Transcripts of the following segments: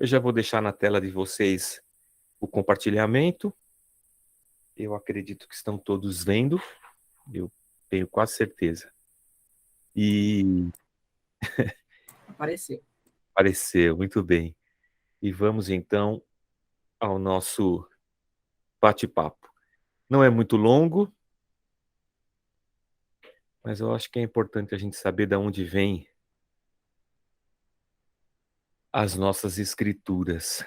Eu já vou deixar na tela de vocês o compartilhamento. Eu acredito que estão todos vendo, eu tenho quase certeza. E Apareceu. apareceu, muito bem. E vamos então ao nosso bate-papo. Não é muito longo, mas eu acho que é importante a gente saber de onde vêm as nossas escrituras.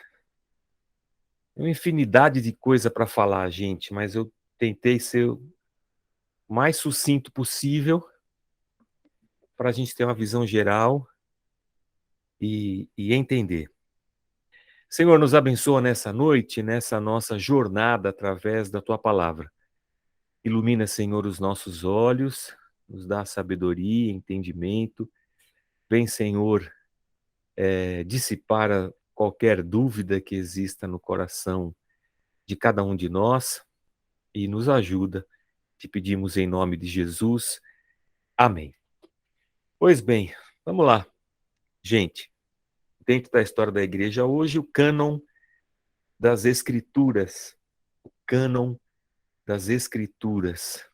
Tem uma infinidade de coisa para falar, gente, mas eu tentei ser o mais sucinto possível para a gente ter uma visão geral e entender. Senhor, nos abençoa nessa noite, nessa nossa jornada através da Tua palavra. Ilumina, Senhor, os nossos olhos, nos dá sabedoria, entendimento. Vem, Senhor, dissipar qualquer dúvida que exista no coração de cada um de nós e nos ajuda. Te pedimos em nome de Jesus. Amém. Pois bem, vamos lá. Gente, dentro da história da igreja hoje, o cânon das Escrituras. O cânon das Escrituras.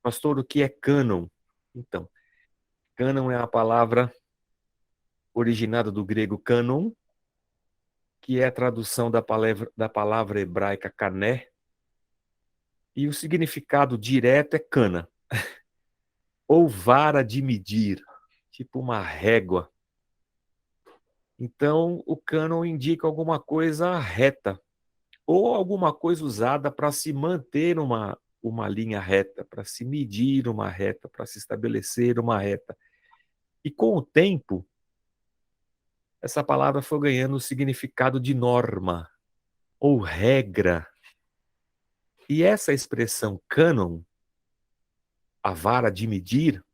Pastor, o que é cânon? Então, cânon é a palavra originada do grego cânon, que é a tradução da palavra hebraica cané, e o significado direto é cana, ou vara de medir, tipo uma régua. Então, o cânon indica alguma coisa reta, ou alguma coisa usada para se manter uma linha reta, para se medir uma reta, para se estabelecer uma reta. E com o tempo, essa palavra foi ganhando o significado de norma ou regra. E essa expressão cânon, a vara de medir,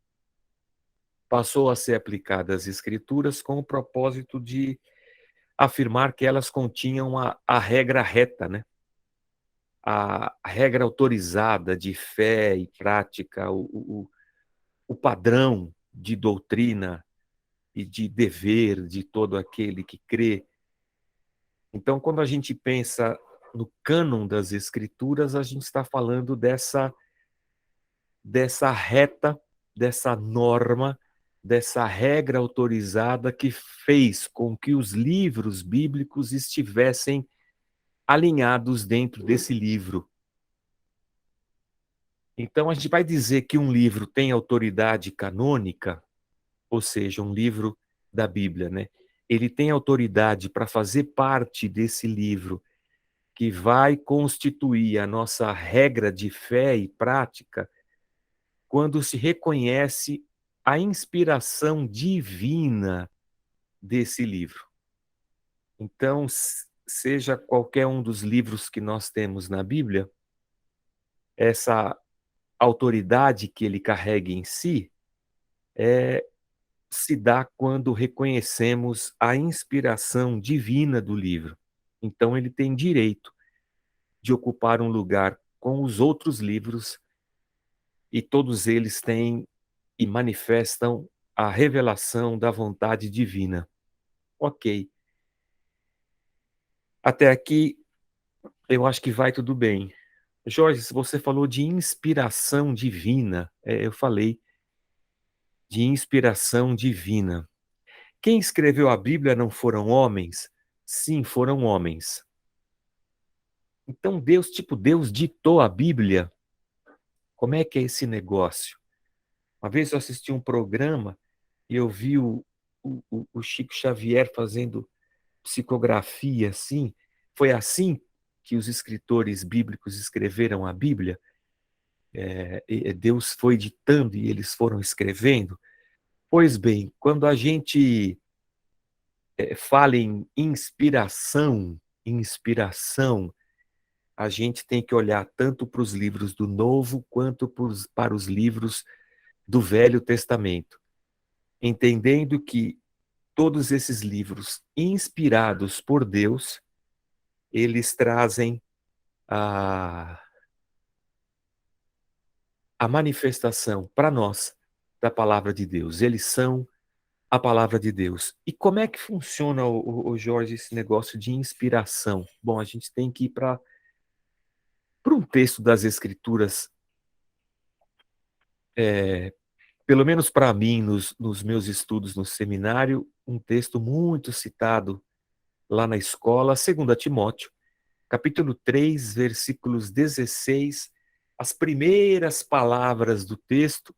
passou a ser aplicada às escrituras com o propósito de afirmar que elas continham a regra reta, né? A regra autorizada de fé e prática, o padrão de doutrina e de dever de todo aquele que crê. Então, quando a gente pensa no cânon das escrituras, a gente está falando dessa reta, dessa norma, dessa regra autorizada que fez com que os livros bíblicos estivessem alinhados dentro desse livro. Então, a gente vai dizer que um livro tem autoridade canônica, ou seja, um livro da Bíblia, né? Ele tem autoridade para fazer parte desse livro que vai constituir a nossa regra de fé e prática quando se reconhece a inspiração divina desse livro. Então, seja qualquer um dos livros que nós temos na Bíblia, essa autoridade que ele carrega em si se dá quando reconhecemos a inspiração divina do livro. Então, ele tem direito de ocupar um lugar com os outros livros e todos eles têm e manifestam a revelação da vontade divina. Ok. Até aqui, eu acho que vai tudo bem. Jorge, se você falou de inspiração divina, eu falei de inspiração divina. Quem escreveu a Bíblia não foram homens? Sim, foram homens. Então Deus ditou a Bíblia. Como é que é esse negócio? Uma vez eu assisti um programa e eu vi o Chico Xavier fazendo psicografia, assim. Foi assim que os escritores bíblicos escreveram a Bíblia? Deus foi ditando e eles foram escrevendo? Pois bem, quando a gente fala em inspiração, a gente tem que olhar tanto para os livros do Novo quanto para os livros do Velho Testamento, entendendo que todos esses livros inspirados por Deus, eles trazem a manifestação para nós da palavra de Deus. Eles são a palavra de Deus. E como é que funciona, o Jorge, esse negócio de inspiração? Bom, a gente tem que ir para um texto das Escrituras, pelo menos para mim, nos meus estudos no seminário, um texto muito citado lá na escola, 2 Timóteo, capítulo 3, versículos 16, as primeiras palavras do texto,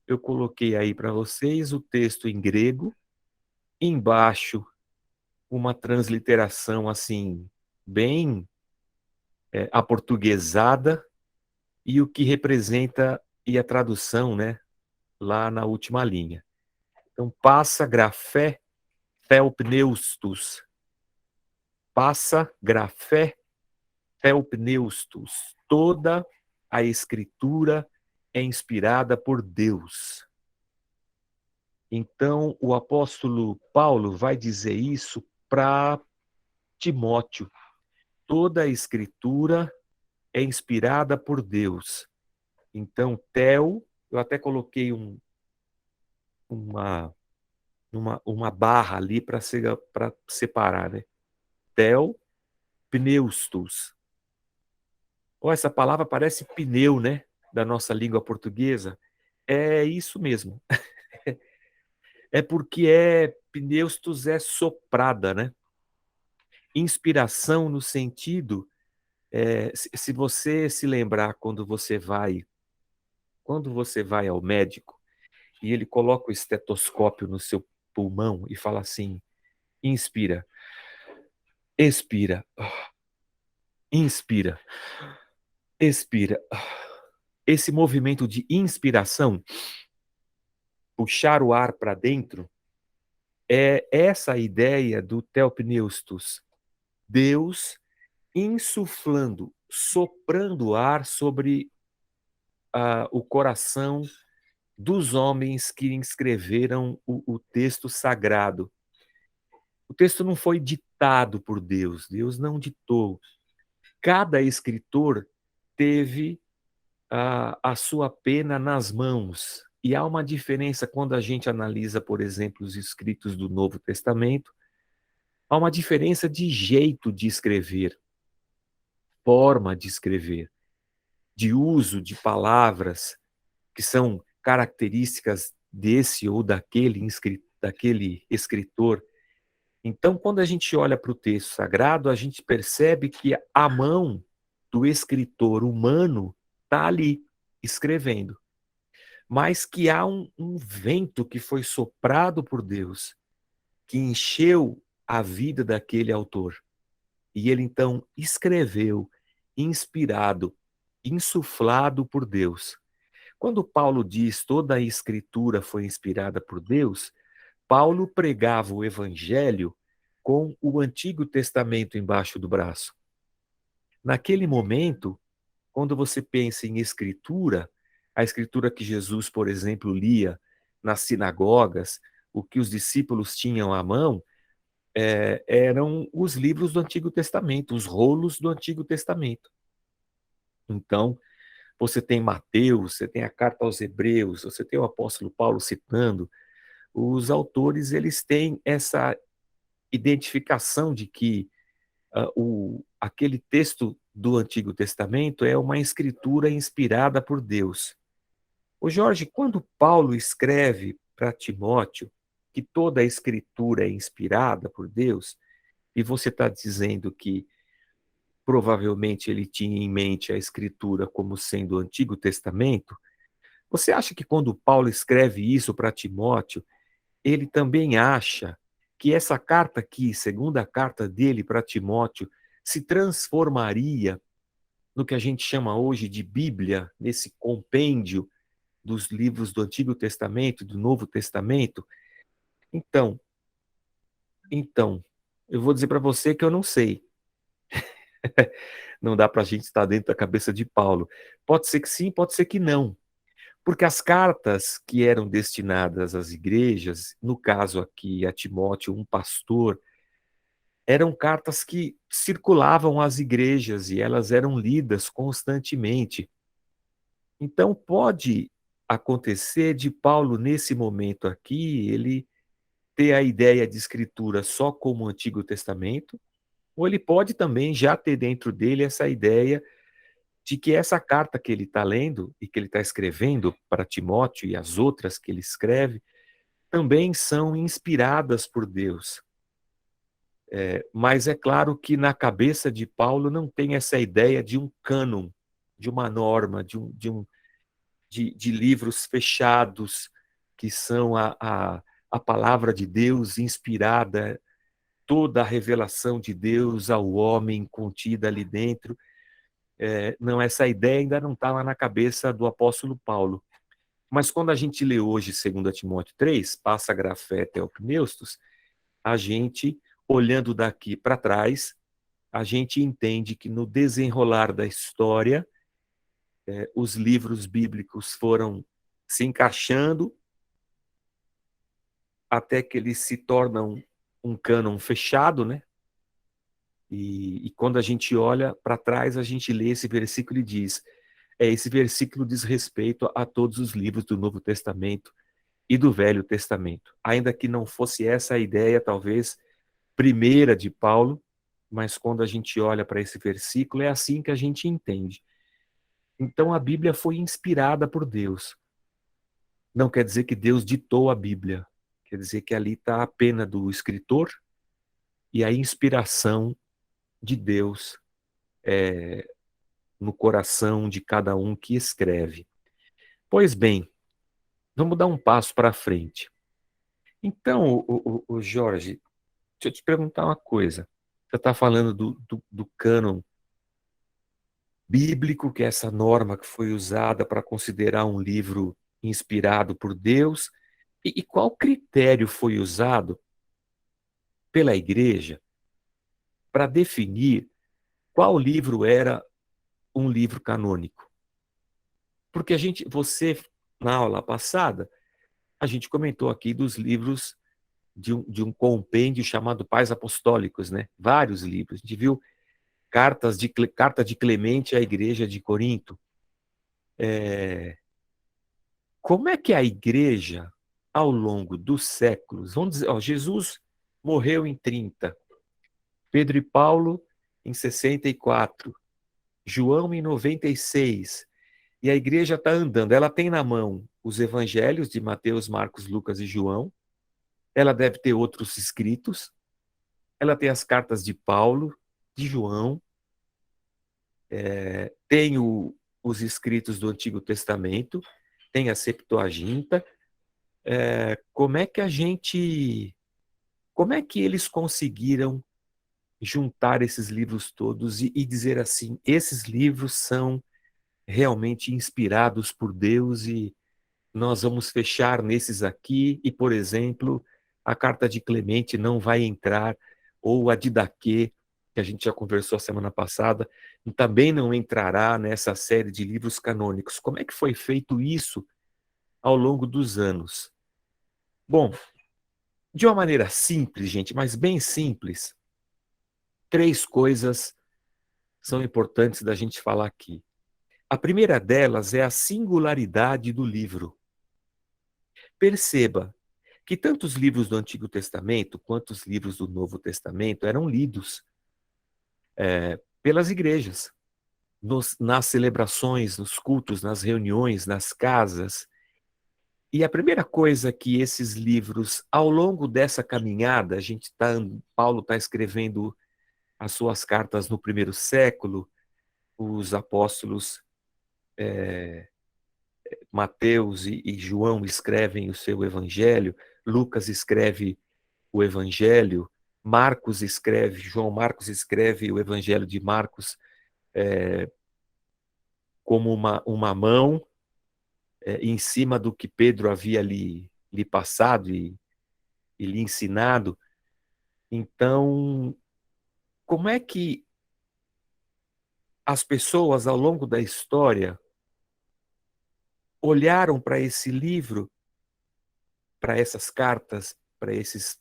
eu coloquei aí para vocês o texto em grego, embaixo uma transliteração assim, bem aportuguesada, e o que representa, e a tradução, né, lá na última linha. Então, passa grafé theopneustos. Passa grafé theopneustos. Toda a escritura é inspirada por Deus. Então, o apóstolo Paulo vai dizer isso para Timóteo. Toda a escritura é inspirada por Deus. Então, theo, eu até coloquei uma barra ali para separar, né? Theo, pneustos. Oh, essa palavra parece pneu, né? Da nossa língua portuguesa. É isso mesmo. É porque pneustos é soprada, né? Inspiração no sentido, se você se lembrar quando você vai ao médico e ele coloca o estetoscópio no seu pulmão e fala assim: inspira, expira, inspira, expira. Esse movimento de inspiração, puxar o ar para dentro, é essa a ideia do Theopneustos. Deus insuflando, soprando ar sobre o coração dos homens que escreveram o texto sagrado. O texto não foi ditado por Deus, Deus não ditou. Cada escritor teve a sua pena nas mãos. E há uma diferença quando a gente analisa, por exemplo, os escritos do Novo Testamento, há uma diferença de jeito de escrever, forma de escrever, de uso de palavras que são características desse ou daquele escritor. Então, quando a gente olha para o texto sagrado, a gente percebe que a mão do escritor humano está ali, escrevendo, mas que há um vento que foi soprado por Deus, que encheu a vida daquele autor. E ele então escreveu, inspirado, insuflado por Deus. Quando Paulo diz toda a escritura foi inspirada por Deus, Paulo pregava o evangelho com o Antigo Testamento embaixo do braço. Naquele momento, quando você pensa em escritura, a escritura que Jesus, por exemplo, lia nas sinagogas, o que os discípulos tinham à mão, eram os livros do Antigo Testamento, os rolos do Antigo Testamento. Então, você tem Mateus, você tem a carta aos Hebreus, você tem o apóstolo Paulo citando, os autores eles têm essa identificação de que aquele texto do Antigo Testamento é uma escritura inspirada por Deus. O Jorge, quando Paulo escreve para Timóteo que toda a escritura é inspirada por Deus, e você está dizendo que provavelmente ele tinha em mente a escritura como sendo o Antigo Testamento, você acha que quando Paulo escreve isso para Timóteo, ele também acha que essa carta aqui, segunda carta dele para Timóteo, se transformaria no que a gente chama hoje de Bíblia, nesse compêndio dos livros do Antigo Testamento e do Novo Testamento? Então, então, eu vou dizer para você que eu não sei. Não dá para a gente estar dentro da cabeça de Paulo. Pode ser que sim, pode ser que não. Porque as cartas que eram destinadas às igrejas, no caso aqui a Timóteo, um pastor, eram cartas que circulavam às igrejas e elas eram lidas constantemente. Então pode acontecer de Paulo, nesse momento aqui, ele ter a ideia de escritura só como o Antigo Testamento, ou ele pode também já ter dentro dele essa ideia de que essa carta que ele está lendo e que ele está escrevendo para Timóteo e as outras que ele escreve também são inspiradas por Deus. Mas é claro que na cabeça de Paulo não tem essa ideia de um cânon, de uma norma, de livros fechados, que são a palavra de Deus inspirada, toda a revelação de Deus ao homem contida ali dentro. Não, essa ideia ainda não estava na cabeça do apóstolo Paulo. Mas quando a gente lê hoje 2 Timóteo 3, passa grafé Theopneustos, a gente, olhando daqui para trás, a gente entende que no desenrolar da história, os livros bíblicos foram se encaixando até que eles se tornam um cânon fechado, né? E quando a gente olha para trás, a gente lê esse versículo e diz: esse versículo diz respeito a todos os livros do Novo Testamento e do Velho Testamento. Ainda que não fosse essa a ideia, talvez, primeira de Paulo, mas quando a gente olha para esse versículo, é assim que a gente entende. Então a Bíblia foi inspirada por Deus. Não quer dizer que Deus ditou a Bíblia. Quer dizer que ali está a pena do escritor e a inspiração de Deus no coração de cada um que escreve. Pois bem, vamos dar um passo para frente. Então, o Jorge, deixa eu te perguntar uma coisa. Você está falando do cânon bíblico, que é essa norma que foi usada para considerar um livro inspirado por Deus. E qual critério foi usado pela igreja para definir qual livro era um livro canônico? Porque na aula passada, a gente comentou aqui dos livros de um compêndio chamado Pais Apostólicos, né? Vários livros. A gente viu carta de Clemente à igreja de Corinto. Como é que a igreja, ao longo dos séculos, vamos dizer, Jesus morreu em 30, Pedro e Paulo em 64, João em 96, e a igreja está andando. Ela tem na mão os evangelhos de Mateus, Marcos, Lucas e João, ela deve ter outros escritos, ela tem as cartas de Paulo, de João, tem os escritos do Antigo Testamento, tem a Septuaginta. Como é que eles conseguiram juntar esses livros todos e dizer assim, esses livros são realmente inspirados por Deus e nós vamos fechar nesses aqui e, por exemplo, a carta de Clemente não vai entrar, ou a Didaquê, que a gente já conversou a semana passada, também não entrará nessa série de livros canônicos. Como é que foi feito isso ao longo dos anos? Bom, de uma maneira simples, gente, mas bem simples, 3 coisas são importantes da gente falar aqui. A primeira delas é a singularidade do livro. Perceba que tanto os livros do Antigo Testamento quanto os livros do Novo Testamento eram lidos pelas igrejas, nas celebrações, nos cultos, nas reuniões, nas casas. E a primeira coisa que esses livros, ao longo dessa caminhada, Paulo está escrevendo as suas cartas no primeiro século, os apóstolos Mateus e João escrevem o seu evangelho, Lucas escreve o evangelho, João Marcos escreve o evangelho de Marcos como uma mão em cima do que Pedro havia lhe passado e lhe ensinado. Então, como é que as pessoas ao longo da história olharam para esse livro, para essas cartas, para esses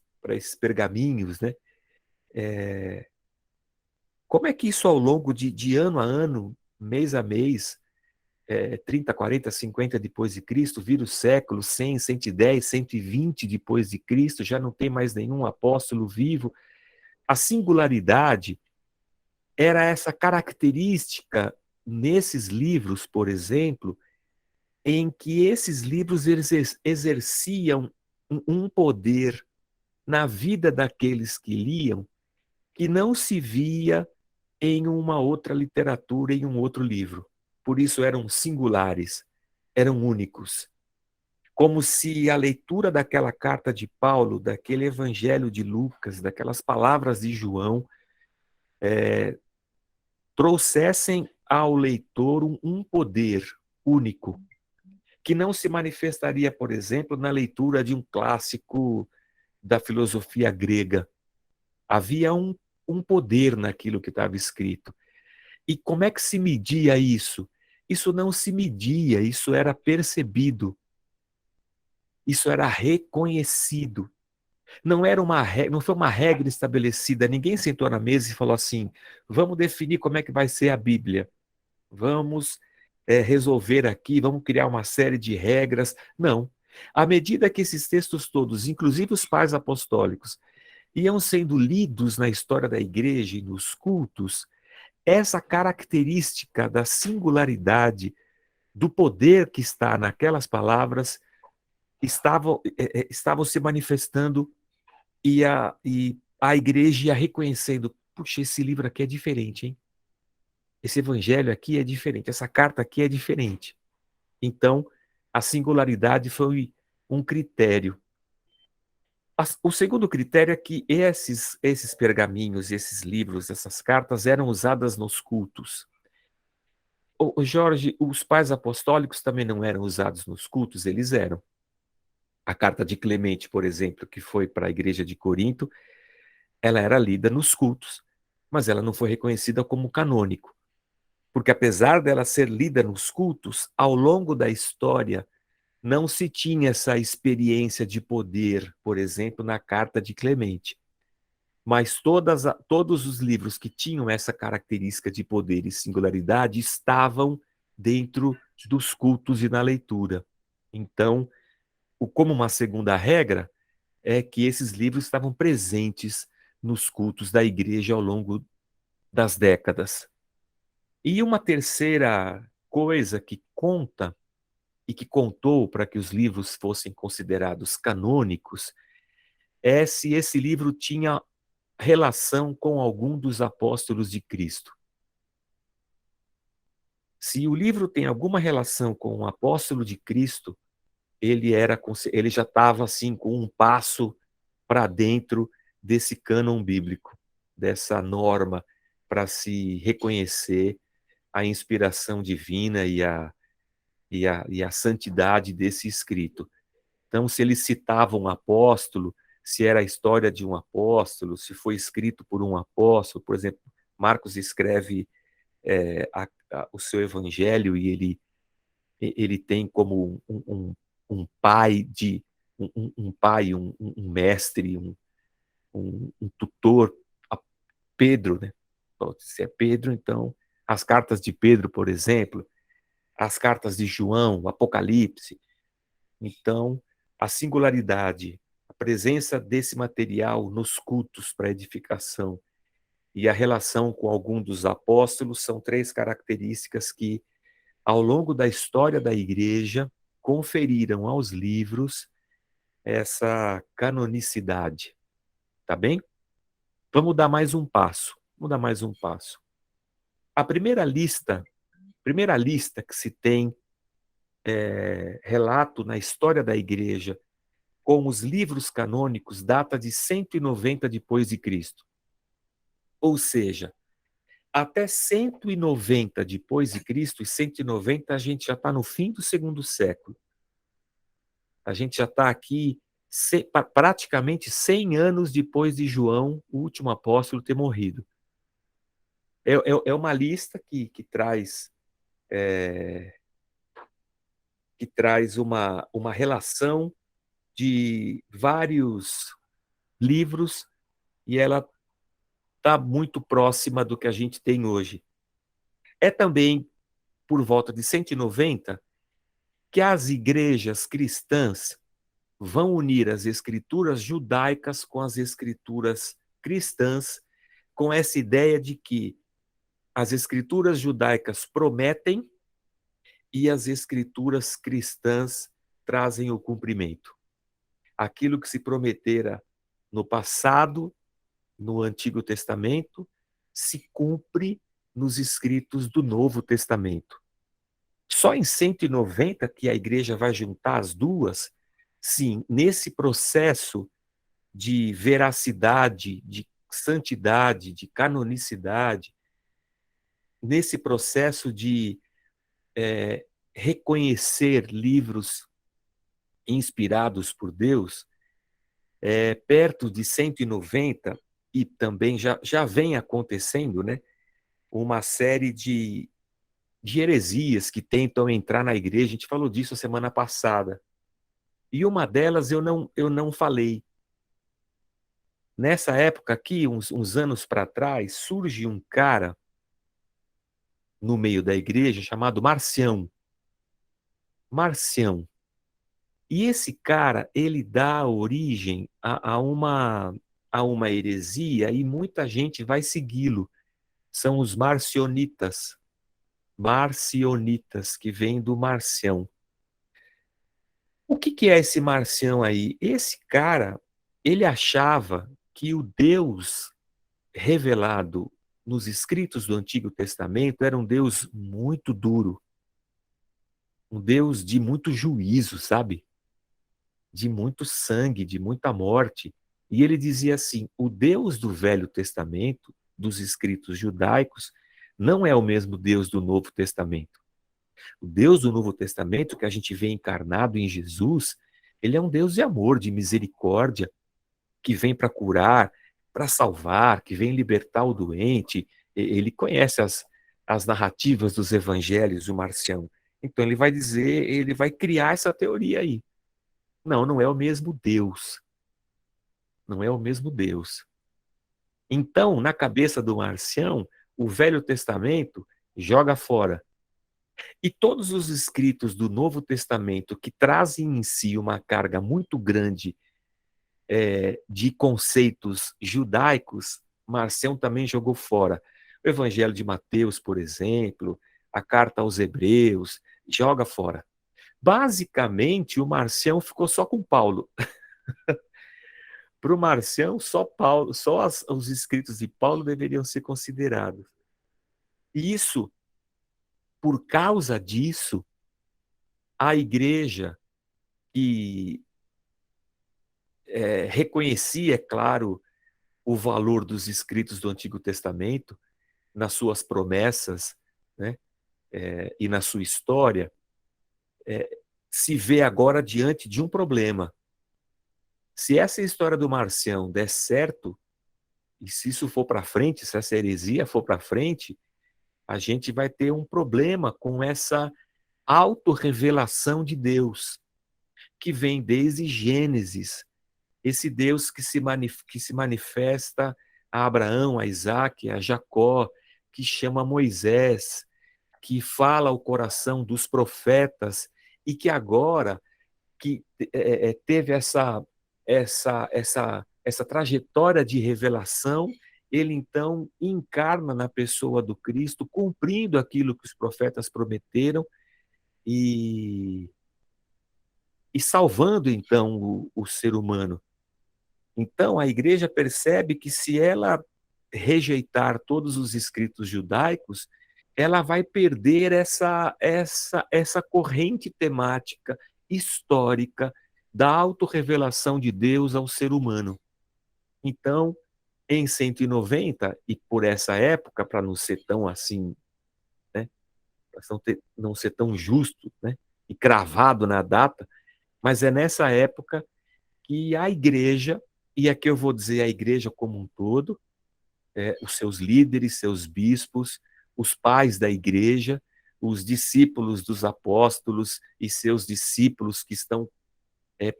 pergaminhos, né? Como é que isso ao longo de ano a ano, mês a mês, 30, 40, 50 depois de Cristo, vira o século 100, 110, 120 depois de Cristo, já não tem mais nenhum apóstolo vivo. A singularidade era essa característica nesses livros, por exemplo, em que esses livros exerciam um poder na vida daqueles que liam que não se via em uma outra literatura, em um outro livro. Por isso eram singulares, eram únicos. Como se a leitura daquela carta de Paulo, daquele evangelho de Lucas, daquelas palavras de João, trouxessem ao leitor um poder único, que não se manifestaria, por exemplo, na leitura de um clássico da filosofia grega. Havia um poder naquilo que estava escrito. E como é que se media isso? Isso não se media, isso era percebido, isso era reconhecido. Não era não foi uma regra estabelecida, ninguém sentou na mesa e falou assim: vamos definir como é que vai ser a Bíblia, vamos resolver aqui, vamos criar uma série de regras. Não. À medida que esses textos todos, inclusive os pais apostólicos, iam sendo lidos na história da igreja e nos cultos, essa característica da singularidade, do poder que está naquelas palavras, estavam se manifestando e a igreja ia reconhecendo: puxa, esse livro aqui é diferente, hein? Esse evangelho aqui é diferente, essa carta aqui é diferente. Então, a singularidade foi um critério. O segundo critério é que esses pergaminhos, esses livros, essas cartas eram usadas nos cultos. O Jorge, os pais apostólicos também não eram usados nos cultos, eles eram. A carta de Clemente, por exemplo, que foi para a igreja de Corinto, ela era lida nos cultos, mas ela não foi reconhecida como canônico. Porque apesar dela ser lida nos cultos, ao longo da história, não se tinha essa experiência de poder, por exemplo, na carta de Clemente. Mas todos os livros que tinham essa característica de poder e singularidade estavam dentro dos cultos e na leitura. Então, como uma segunda regra, é que esses livros estavam presentes nos cultos da igreja ao longo das décadas. E uma terceira coisa que conta e que contou para que os livros fossem considerados canônicos é se esse livro tinha relação com algum dos apóstolos de Cristo. Se o livro tem alguma relação com um apóstolo de Cristo, ele já estava assim com um passo para dentro desse cânon bíblico, dessa norma para se reconhecer a inspiração divina e a santidade desse escrito. Então, se ele citava um apóstolo, se era a história de um apóstolo, se foi escrito por um apóstolo, por exemplo, Marcos escreve o seu evangelho e ele tem como um pai um pai, um mestre, um tutor, a Pedro, né? Se é Pedro, então as cartas de Pedro, por exemplo, as cartas de João, o Apocalipse. Então, a singularidade, a presença desse material nos cultos para edificação e a relação com algum dos apóstolos são três características que, ao longo da história da igreja, conferiram aos livros essa canonicidade. Tá bem? Vamos dar mais um passo. Vamos dar mais um passo. A primeira lista que se tem relato na história da igreja com os livros canônicos data de 190 depois de Cristo. Ou seja, até 190 depois de Cristo, e 190 a gente já está no fim do segundo século. A gente já está aqui praticamente 100 anos depois de João, o último apóstolo, ter morrido. É uma lista que traz uma relação de vários livros e ela está muito próxima do que a gente tem hoje. É também por volta de 190, que as igrejas cristãs vão unir as escrituras judaicas com as escrituras cristãs, com essa ideia de que as escrituras judaicas prometem e as escrituras cristãs trazem o cumprimento. Aquilo que se prometera no passado, no Antigo Testamento, se cumpre nos escritos do Novo Testamento. Só em 190 que a igreja vai juntar as duas, sim, nesse processo de veracidade, de santidade, de canonicidade, nesse processo de reconhecer livros inspirados por Deus, perto de 190, e também já vem acontecendo, né, uma série de heresias que tentam entrar na igreja. A gente falou disso a semana passada. E uma delas eu não falei. Nessa época aqui, uns anos para trás, surge um cara no meio da igreja chamado Marcião. Marcião. E esse cara, ele dá origem a uma heresia e muita gente vai segui-lo. São os marcionitas. Marcionitas, que vem do Marcião. O que é esse Marcião aí? Esse cara, ele achava que o Deus revelado nos escritos do Antigo Testamento era um Deus muito duro, um Deus de muito juízo, sabe? De muito sangue, de muita morte. E ele dizia assim: o Deus do Velho Testamento, dos escritos judaicos, não é o mesmo Deus do Novo Testamento. O Deus do Novo Testamento, que a gente vê encarnado em Jesus, ele é um Deus de amor, de misericórdia, que vem para curar, para salvar, que vem libertar o doente. Ele conhece as narrativas dos evangelhos, o Marcião. Então ele vai dizer, ele vai criar essa teoria aí. Não, não é o mesmo Deus. Não é o mesmo Deus. Então, na cabeça do Marcião, o Velho Testamento joga fora. E todos os escritos do Novo Testamento que trazem em si uma carga muito grande de conceitos judaicos, Marcião também jogou fora. O Evangelho de Mateus, por exemplo, a Carta aos Hebreus, joga fora. Basicamente, o Marcião ficou só com Paulo. Para o Marcião, só Paulo, os escritos de Paulo deveriam ser considerados. E isso, por causa disso, a igreja que reconhecia, é claro, o valor dos escritos do Antigo Testamento, nas suas promessas, né, e na sua história, se vê agora diante de um problema. Se essa história do Marcião der certo, e se isso for para frente, se essa heresia for para frente, a gente vai ter um problema com essa autorrevelação de Deus, que vem desde Gênesis. Esse Deus que se manifesta a Abraão, a Isaac, a Jacó, que chama Moisés, que fala ao coração dos profetas e que agora que teve essa trajetória de revelação, ele então encarna na pessoa do Cristo, cumprindo aquilo que os profetas prometeram e salvando então o ser humano. Então a igreja percebe que se ela rejeitar todos os escritos judaicos, ela vai perder essa corrente temática histórica da autorrevelação de Deus ao ser humano. Então, em 190, e por essa época, para não ser tão assim, né, para não ser tão justo, né, e cravado na data, mas é nessa época que a igreja, e aqui eu vou dizer a igreja como um todo, os seus líderes, seus bispos, os pais da igreja, os discípulos dos apóstolos e seus discípulos que estão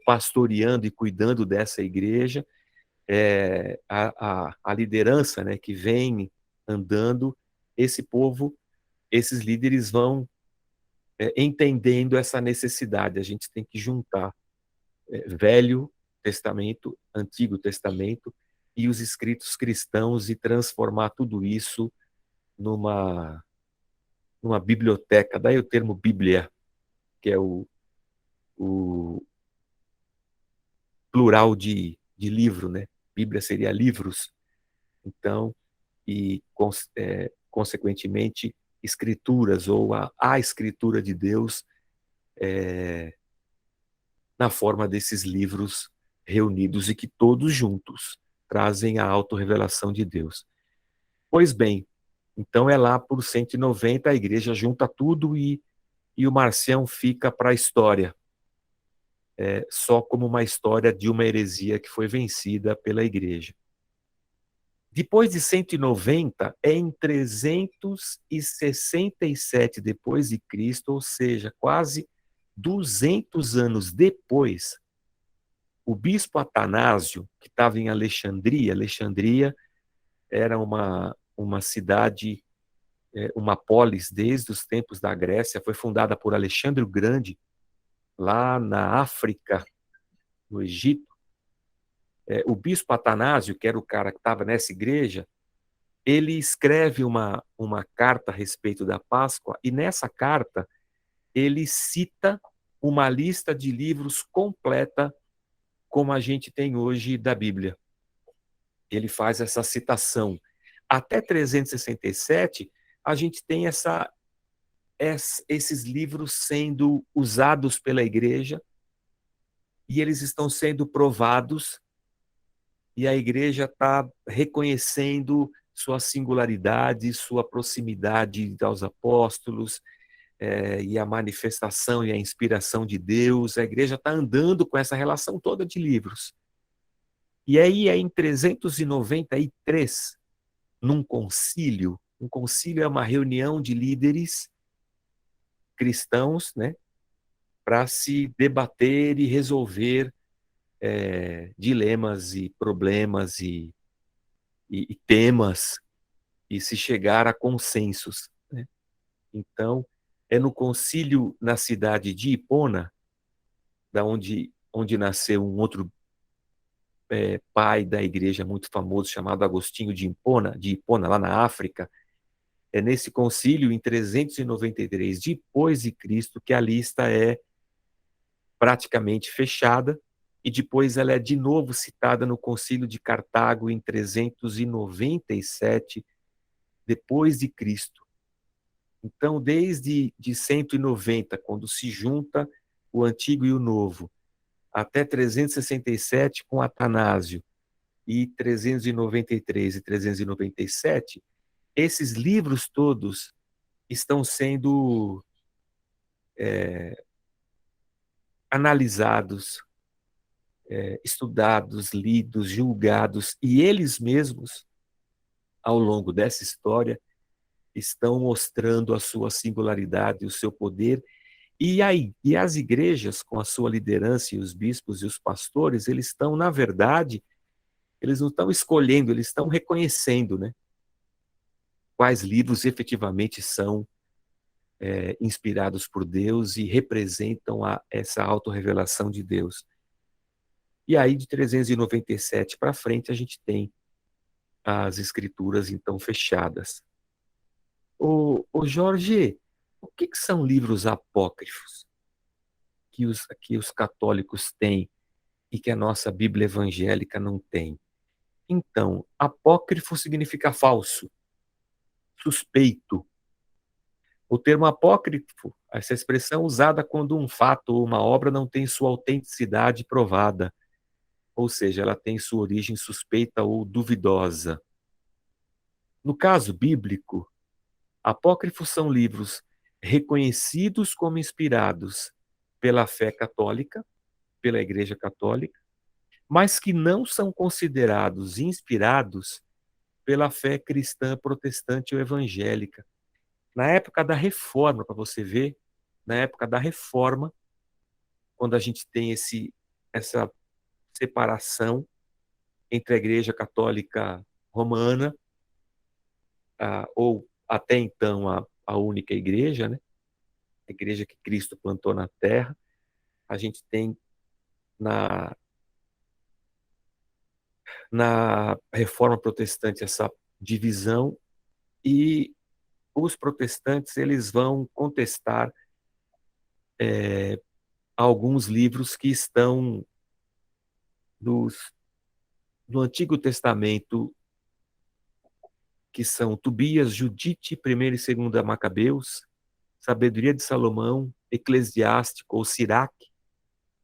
pastoreando e cuidando dessa igreja, a liderança, né, que vem andando, esse povo, esses líderes vão entendendo essa necessidade. A gente tem que juntar Velho Testamento, Antigo Testamento e os escritos cristãos e transformar tudo isso numa biblioteca. Daí o termo Bíblia, que é o plural de livro, né? Bíblia seria livros. Então, e consequentemente, escrituras ou a escritura de Deus na forma desses livros reunidos e que todos juntos trazem a autorrevelação de Deus. Pois bem, então é lá por 190 a igreja junta tudo e o Marcião fica para a história, só como uma história de uma heresia que foi vencida pela igreja. Depois de 190, em 367 depois de Cristo, ou seja, quase 200 anos depois, o bispo Atanásio, que estava em Alexandria, Alexandria era uma cidade, uma polis desde os tempos da Grécia, foi fundada por Alexandre o Grande, lá na África, no Egito. O bispo Atanásio, que era o cara que estava nessa igreja, ele escreve uma carta a respeito da Páscoa, e nessa carta ele cita uma lista de livros completa, como a gente tem hoje da Bíblia. Ele faz essa citação. Até 367, a gente tem esses livros sendo usados pela igreja, e eles estão sendo provados, e a igreja está reconhecendo sua singularidade, sua proximidade aos apóstolos, e a manifestação e a inspiração de Deus. A igreja está andando com essa relação toda de livros. E aí é em 393, num concílio. Um concílio é uma reunião de líderes cristãos, né, para se debater e resolver dilemas e problemas e temas, e se chegar a consensos, né? Então, é no concílio na cidade de Hipona, onde nasceu um outro pai da igreja muito famoso chamado Agostinho de Hipona, lá na África. É nesse concílio, em 393 depois de Cristo, que a lista é praticamente fechada, e depois ela é de novo citada no concílio de Cartago em 397 depois de Cristo. Então, desde 190, quando se junta o Antigo e o Novo, até 367 com Atanásio, e 393 e 397, esses livros todos estão sendo analisados, estudados, lidos, julgados, e eles mesmos, ao longo dessa história, estão mostrando a sua singularidade, o seu poder. E as igrejas, com a sua liderança, e os bispos e os pastores, eles estão, na verdade, eles não estão escolhendo, eles estão reconhecendo, né, quais livros efetivamente são inspirados por Deus e representam essa autorrevelação de Deus. E aí, de 397 para frente, a gente tem as escrituras, então, fechadas. Ô Jorge, o que são livros apócrifos que os católicos têm e que a nossa Bíblia evangélica não tem? Então, apócrifo significa falso, suspeito. O termo apócrifo, essa expressão usada quando um fato ou uma obra não tem sua autenticidade provada, ou seja, ela tem sua origem suspeita ou duvidosa. No caso bíblico, apócrifos são livros reconhecidos como inspirados pela fé católica, pela Igreja Católica, mas que não são considerados inspirados pela fé cristã protestante ou evangélica. Na época da Reforma, para você ver, na época da Reforma, quando a gente tem essa separação entre a Igreja Católica Romana, ou até então a única igreja, né? a igreja que Cristo plantou na terra. A gente tem na Reforma Protestante essa divisão, e os protestantes eles vão contestar alguns livros que estão no Antigo Testamento, que são Tobias, Judite, 1ª e 2ª Macabeus, Sabedoria de Salomão, Eclesiástico ou Siraque,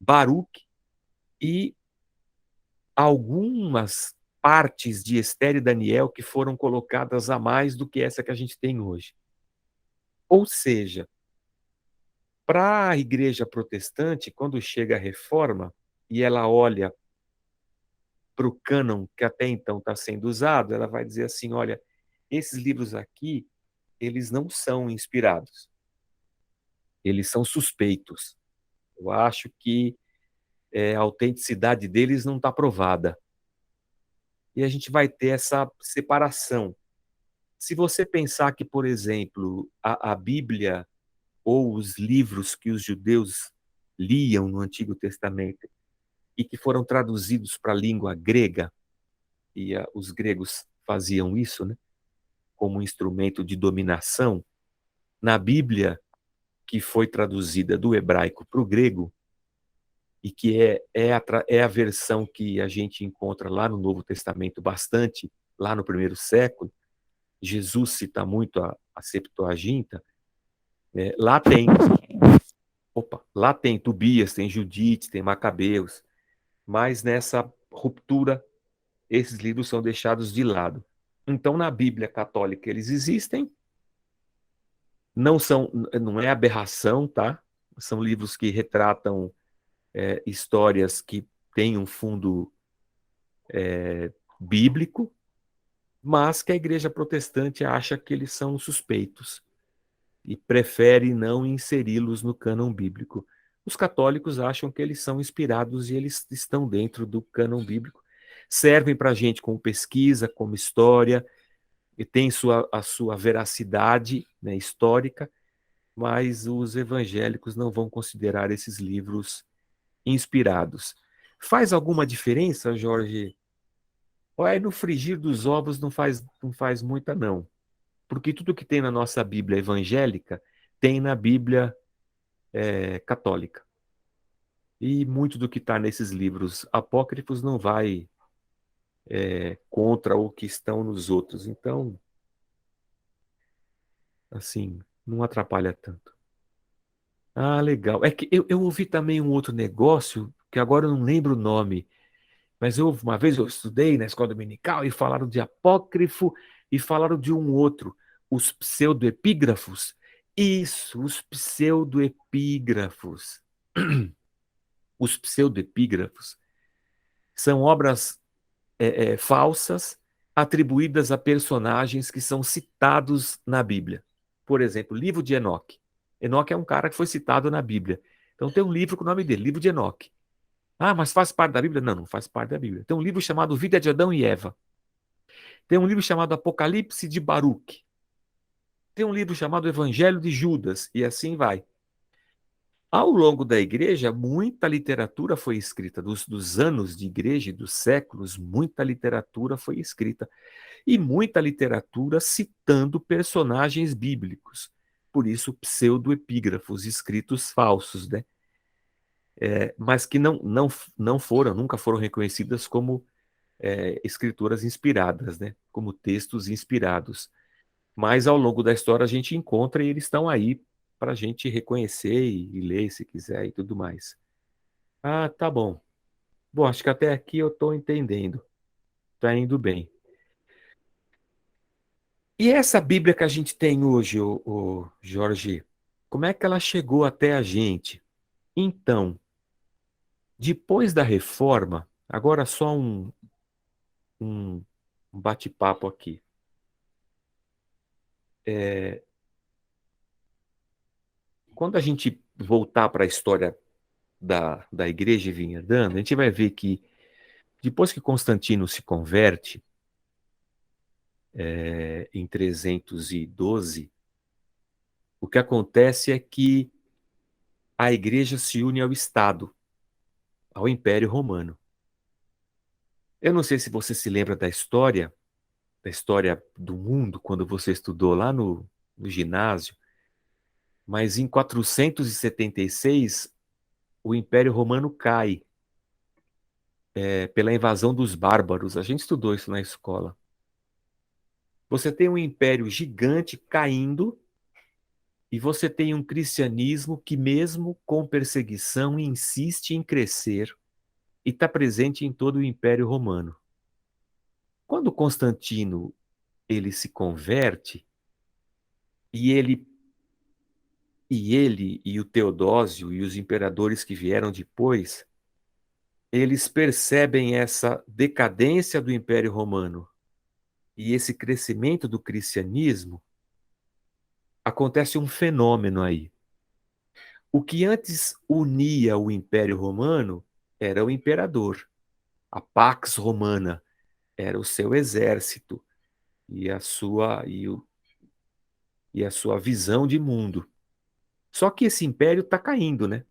Baruque e algumas partes de Esther e Daniel que foram colocadas a mais do que essa que a gente tem hoje. Ou seja, para a igreja protestante, quando chega a reforma e ela olha para o cânon que até então está sendo usado, ela vai dizer assim, olha, esses livros aqui, eles não são inspirados, eles são suspeitos. Eu acho que a autenticidade deles não está provada. E a gente vai ter essa separação. Se você pensar que, por exemplo, a Bíblia ou os livros que os judeus liam no Antigo Testamento e que foram traduzidos para a língua grega, e os gregos faziam isso, né, como instrumento de dominação, na Bíblia, que foi traduzida do hebraico para o grego, e que é a versão que a gente encontra lá no Novo Testamento bastante, lá no 1º século, Jesus cita muito a Septuaginta, lá tem Tobias, tem Judite, tem Macabeus, mas nessa ruptura, esses livros são deixados de lado. Então, na Bíblia católica, eles existem, não é aberração, tá? São livros que retratam histórias que têm um fundo bíblico, mas que a igreja protestante acha que eles são suspeitos e prefere não inseri-los no cânon bíblico. Os católicos acham que eles são inspirados e eles estão dentro do cânon bíblico. Servem para a gente como pesquisa, como história, e tem a sua veracidade, né, histórica, mas os evangélicos não vão considerar esses livros inspirados. Faz alguma diferença, Jorge? Olha, no frigir dos ovos não faz muita, não. Porque tudo que tem na nossa Bíblia evangélica tem na Bíblia católica. E muito do que está nesses livros apócrifos não vai contra o que estão nos outros. Então, assim, não atrapalha tanto. Ah, legal. É que eu ouvi também um outro negócio, que agora eu não lembro o nome, mas uma vez eu estudei na escola dominical e falaram de apócrifo e falaram de um outro, os pseudoepígrafos. Isso, os pseudoepígrafos. Os pseudoepígrafos são obras falsas atribuídas a personagens que são citados na Bíblia. Por exemplo, o livro de Enoque. Enoque é um cara que foi citado na Bíblia. Então tem um livro com o nome dele, livro de Enoque. Ah, mas faz parte da Bíblia? Não, não faz parte da Bíblia. Tem um livro chamado Vida de Adão e Eva. Tem um livro chamado Apocalipse de Baruque. Tem um livro chamado Evangelho de Judas, e assim vai. Ao longo da igreja, muita literatura foi escrita, dos anos de igreja, dos séculos, muita literatura foi escrita. E muita literatura citando personagens bíblicos. Por isso, pseudoepígrafos, escritos falsos, né? Mas que nunca foram reconhecidas como escrituras inspiradas, né? Como textos inspirados. Mas ao longo da história a gente encontra e eles estão aí para a gente reconhecer e ler se quiser e tudo mais. Ah, tá bom. Bom, acho que até aqui eu estou entendendo. Está indo bem. E essa Bíblia que a gente tem hoje, o Jorge, como é que ela chegou até a gente? Então, depois da reforma, agora só um bate-papo aqui. Quando a gente voltar para a história da igreja e vir andando, a gente vai ver que depois que Constantino se converte, em 312, o O que acontece é que a igreja se une ao Estado, ao Império Romano. Eu não sei se você se lembra da história do mundo, quando você estudou lá no ginásio, mas em 476 o Império Romano cai, pela invasão dos bárbaros. A gente estudou isso na escola. Você tem um império gigante caindo e você tem um cristianismo que, mesmo com perseguição, insiste em crescer e está presente em todo o Império Romano. Quando Constantino ele se converte e ele e o Teodósio e os imperadores que vieram depois, eles percebem essa decadência do Império Romano e esse crescimento do cristianismo. Acontece um fenômeno aí. O que antes unia o Império Romano era o imperador. A Pax Romana era o seu exército e a sua visão de mundo. Só que esse império está caindo, né?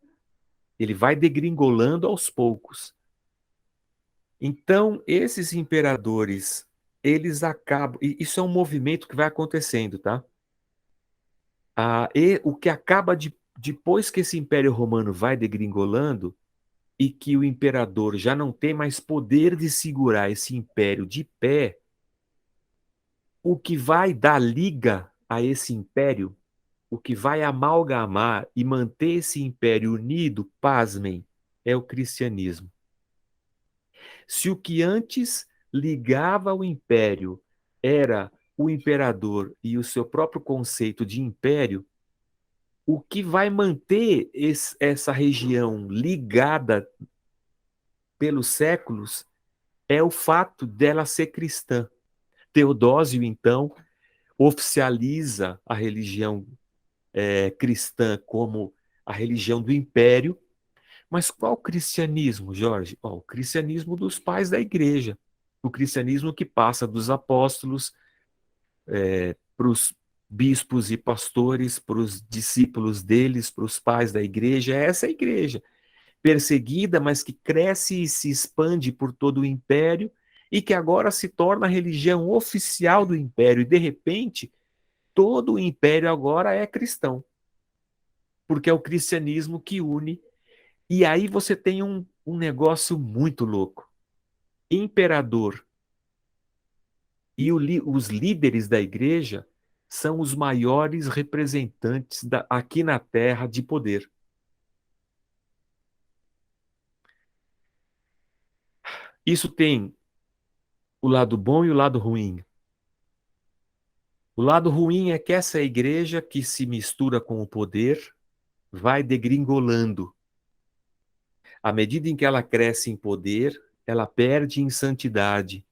Ele vai degringolando aos poucos. Então, esses imperadores, eles acabam. E isso é um movimento que vai acontecendo, tá? E o que acaba depois que esse Império Romano vai degringolando e que o imperador já não tem mais poder de segurar esse império de pé, o que vai dar liga a esse império, o que vai amalgamar e manter esse império unido, pasmem, é o cristianismo. Se o que antes ligava o império era o imperador e o seu próprio conceito de império, o que vai manter essa região ligada pelos séculos é o fato dela ser cristã. Teodósio, então, oficializa a religião cristã como a religião do império. Mas qual cristianismo, Jorge? O cristianismo dos pais da igreja. O cristianismo que passa dos apóstolos para os bispos e pastores, para os discípulos deles, para os pais da igreja. É essa igreja, perseguida, mas que cresce e se expande por todo o império e que agora se torna a religião oficial do império. E, de repente, todo o império agora é cristão, porque é o cristianismo que une. E aí você tem um negócio muito louco. Imperador e os líderes da igreja são os maiores representantes aqui na Terra de poder. Isso tem o lado bom e o lado ruim. O lado ruim é que essa igreja que se mistura com o poder vai degringolando. À medida em que ela cresce em poder, ela perde em santidade,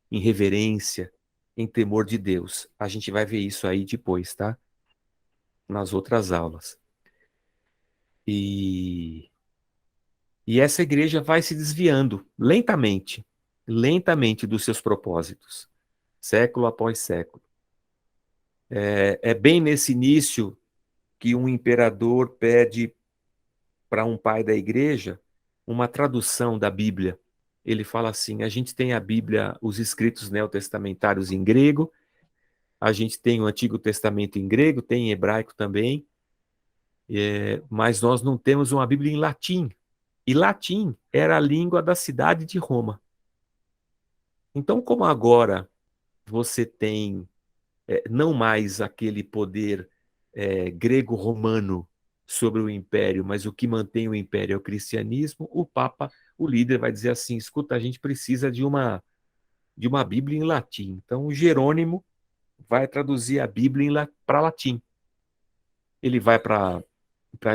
em reverência, em temor de Deus. A gente vai ver isso aí depois, tá? Nas outras aulas. E, e essa igreja vai se desviando lentamente, lentamente dos seus propósitos, século após século. É bem nesse início que um imperador pede para um pai da igreja uma tradução da Bíblia. Ele fala assim: a gente tem a Bíblia, os escritos neotestamentários em grego, a gente tem o Antigo Testamento em grego, tem em hebraico também, mas nós não temos uma Bíblia em latim. E latim era a língua da cidade de Roma. Então, como agora você tem não mais aquele poder grego-romano sobre o império, mas o que mantém o império é o cristianismo, o Papa, o líder, vai dizer assim: escuta, a gente precisa de uma Bíblia em latim. Então, o Jerônimo vai traduzir a Bíblia para latim. Ele vai para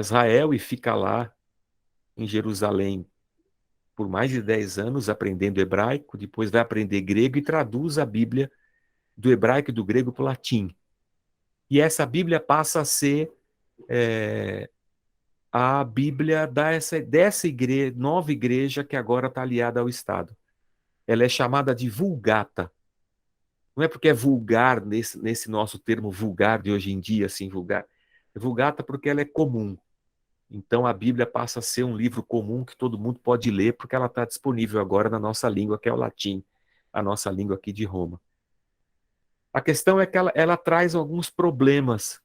Israel e fica lá em Jerusalém por mais de 10 anos aprendendo hebraico, depois vai aprender grego e traduz a Bíblia do hebraico e do grego para o latim. E essa Bíblia passa a ser a Bíblia dessa igreja, nova igreja que agora está aliada ao Estado. Ela é chamada de Vulgata. Não é porque é vulgar nesse nosso termo vulgar de hoje em dia, assim, vulgar. Vulgata porque ela é comum. Então a Bíblia passa a ser um livro comum que todo mundo pode ler, porque ela está disponível agora na nossa língua, que é o latim, a nossa língua aqui de Roma. A questão é que ela traz alguns problemas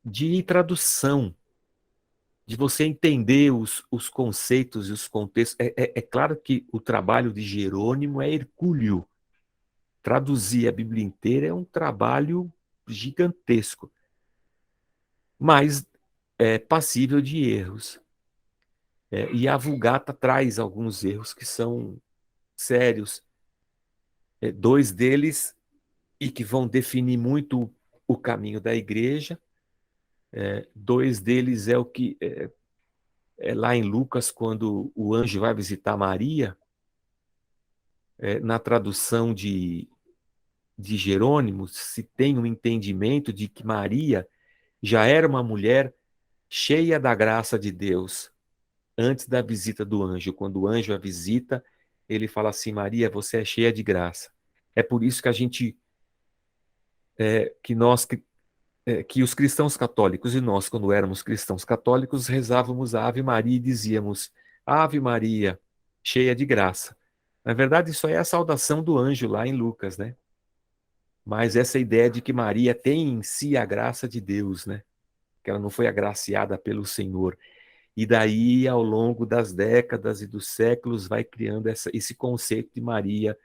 de tradução, de você entender os conceitos e os contextos. É claro que o trabalho de Jerônimo é hercúleo. Traduzir a Bíblia inteira é um trabalho gigantesco, mas é passível de erros. E a Vulgata traz alguns erros que são sérios. Dois deles, e que vão definir muito o caminho da igreja. Dois deles é o que lá em Lucas, quando o anjo vai visitar Maria, na tradução de Jerônimo, se tem um entendimento de que Maria já era uma mulher cheia da graça de Deus antes da visita do anjo. Quando o anjo a visita, ele fala assim: Maria, você é cheia de graça. É por isso que a gente, que nós, que os cristãos católicos e nós, quando éramos cristãos católicos, rezávamos a Ave Maria e dizíamos: Ave Maria, cheia de graça. Na verdade, isso aí é a saudação do anjo lá em Lucas, né? Mas essa ideia de que Maria tem em si a graça de Deus, né? Que ela não foi agraciada pelo Senhor. E daí, ao longo das décadas e dos séculos, vai criando esse conceito de Maria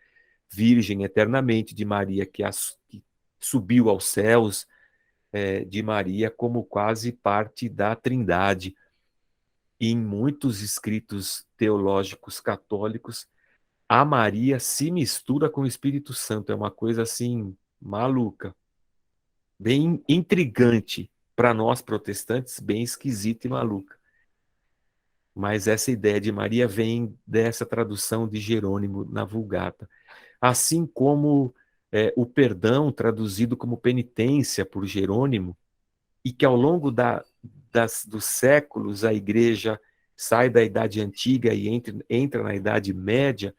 virgem eternamente, de Maria que subiu aos céus, de Maria como quase parte da Trindade. E em muitos escritos teológicos católicos, a Maria se mistura com o Espírito Santo. É uma coisa assim maluca, bem intrigante para nós protestantes, bem esquisita e maluca. Mas essa ideia de Maria vem dessa tradução de Jerônimo na Vulgata. Assim como o perdão, traduzido como penitência por Jerônimo, e que ao longo dos séculos a igreja sai da Idade Antiga e entra na Idade Média,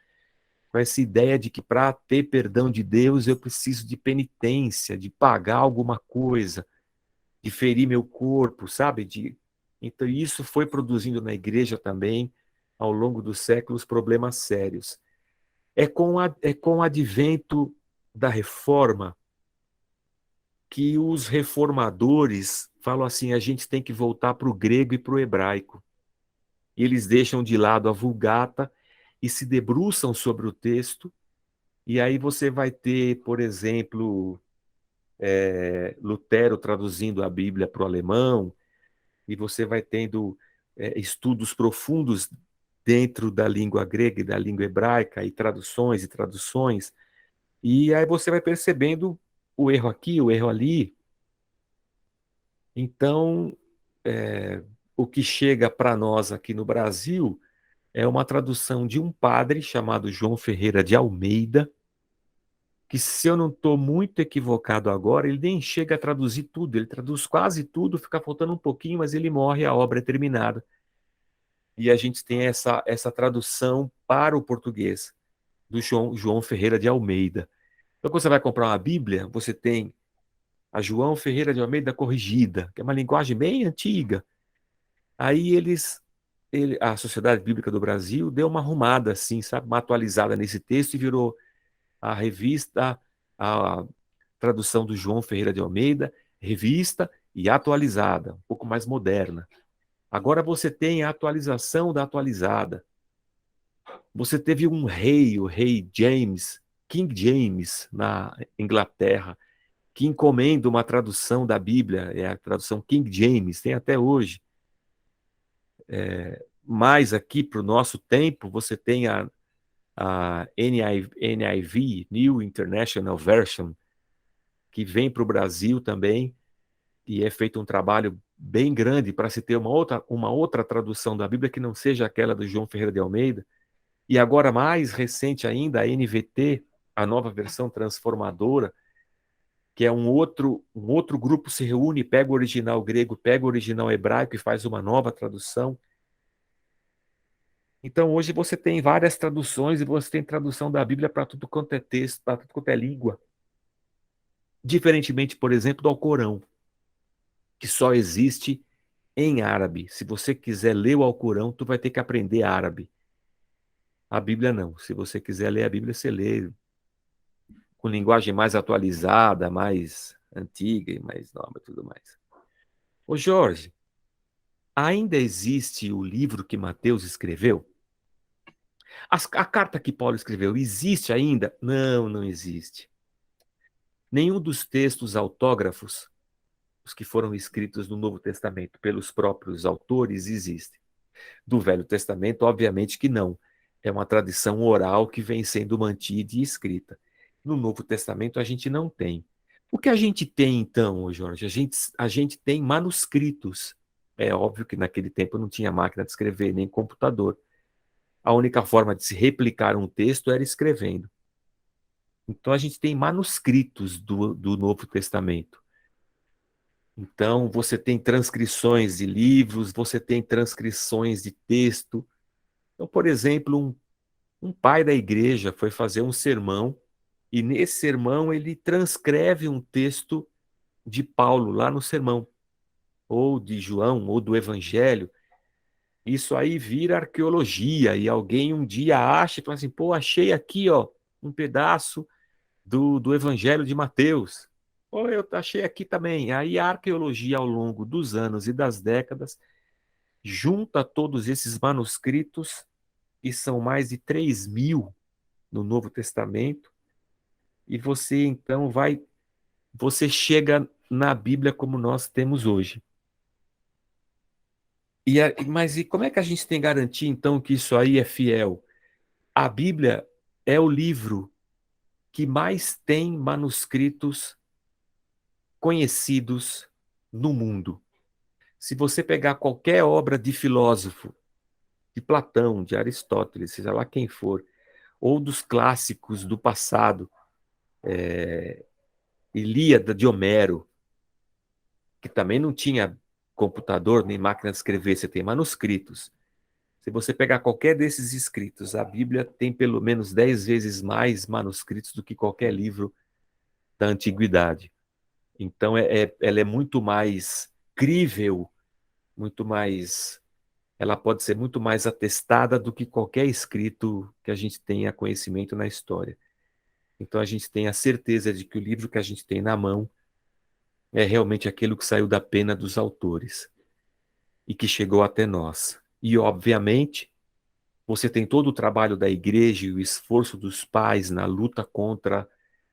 com essa ideia de que para ter perdão de Deus eu preciso de penitência, de pagar alguma coisa, de ferir meu corpo, sabe? Então isso foi produzindo na igreja também, ao longo dos séculos, problemas sérios. É com o advento da reforma que os reformadores falam assim: a gente tem que voltar para o grego e para o hebraico. E eles deixam de lado a Vulgata e se debruçam sobre o texto. E aí você vai ter, por exemplo, Lutero traduzindo a Bíblia para o alemão, e você vai tendo estudos profundos dentro da língua grega e da língua hebraica, e traduções e traduções. E aí você vai percebendo o erro aqui, o erro ali. Então, o que chega para nós aqui no Brasil é uma tradução de um padre chamado João Ferreira de Almeida, que, se eu não estou muito equivocado agora, ele nem chega a traduzir tudo, ele traduz quase tudo, fica faltando um pouquinho, mas ele morre, a obra é terminada. E a gente tem essa tradução para o português, do João Ferreira de Almeida. Então, quando você vai comprar uma Bíblia, você tem a João Ferreira de Almeida corrigida, que é uma linguagem bem antiga. Aí a Sociedade Bíblica do Brasil deu uma arrumada, assim, sabe, uma atualizada nesse texto e virou a revista, a tradução do João Ferreira de Almeida, revista e atualizada, um pouco mais moderna. Agora você tem a atualização da atualizada. Você teve um rei, o rei James, King James, na Inglaterra, que encomenda uma tradução da Bíblia, é a tradução King James, tem até hoje. Mais aqui para o nosso tempo, você tem a NIV, New International Version, que vem para o Brasil também, e é feito um trabalho bem grande para se ter uma outra tradução da Bíblia que não seja aquela do João Ferreira de Almeida. E agora, mais recente ainda, a NVT, a nova versão transformadora, que é um outro grupo se reúne, pega o original grego, pega o original hebraico e faz uma nova tradução. Então, hoje você tem várias traduções e você tem tradução da Bíblia para tudo quanto é texto, para tudo quanto é língua. Diferentemente, por exemplo, do Alcorão. que só existe em árabe. Se você quiser ler o Alcorão, tu vai ter que aprender árabe. A Bíblia não. Se você quiser ler a Bíblia, você lê com linguagem mais atualizada, mais antiga e mais nova e tudo mais. Ô Jorge, ainda existe o livro que Mateus escreveu? A carta que Paulo escreveu existe ainda? Não, não existe. Nenhum dos textos autógrafos, os que foram escritos no Novo Testamento pelos próprios autores, existe. Do Velho Testamento, obviamente que não. É uma tradição oral que vem sendo mantida e escrita. No Novo Testamento a gente não tem. O que a gente tem então, Jorge? A gente tem manuscritos. É óbvio que naquele tempo não tinha máquina de escrever, nem computador. A única forma de se replicar um texto era escrevendo. Então a gente tem manuscritos do Novo Testamento. Então você tem transcrições de livros, você tem transcrições de texto. Então, por exemplo, um pai da igreja foi fazer um sermão e nesse sermão ele transcreve um texto de Paulo lá no sermão, ou de João, ou do Evangelho. Isso aí vira arqueologia e alguém um dia acha e fala assim, pô, achei aqui, ó, um pedaço do Evangelho de Mateus. Pô, eu achei aqui também. Aí a arqueologia ao longo dos anos e das décadas junta todos esses manuscritos, e são mais de 3.000 no Novo Testamento, e você então você chega na Bíblia como nós temos hoje. Mas e como é que a gente tem garantia então que isso aí é fiel? A Bíblia é o livro que mais tem manuscritos conhecidos no mundo. Se você pegar qualquer obra de filósofo, de Platão, de Aristóteles, seja lá quem for, ou dos clássicos do passado, Ilíada de Homero, que também não tinha computador nem máquina de escrever, você tem manuscritos. Se você pegar qualquer desses escritos, a Bíblia tem pelo menos 10 vezes mais manuscritos do que qualquer livro da antiguidade. Então, ela é muito mais crível, muito mais. Ela pode ser muito mais atestada do que qualquer escrito que a gente tenha conhecimento na história. Então, a gente tem a certeza de que o livro que a gente tem na mão é realmente aquilo que saiu da pena dos autores e que chegou até nós. E, obviamente, você tem todo o trabalho da igreja e o esforço dos pais na luta contra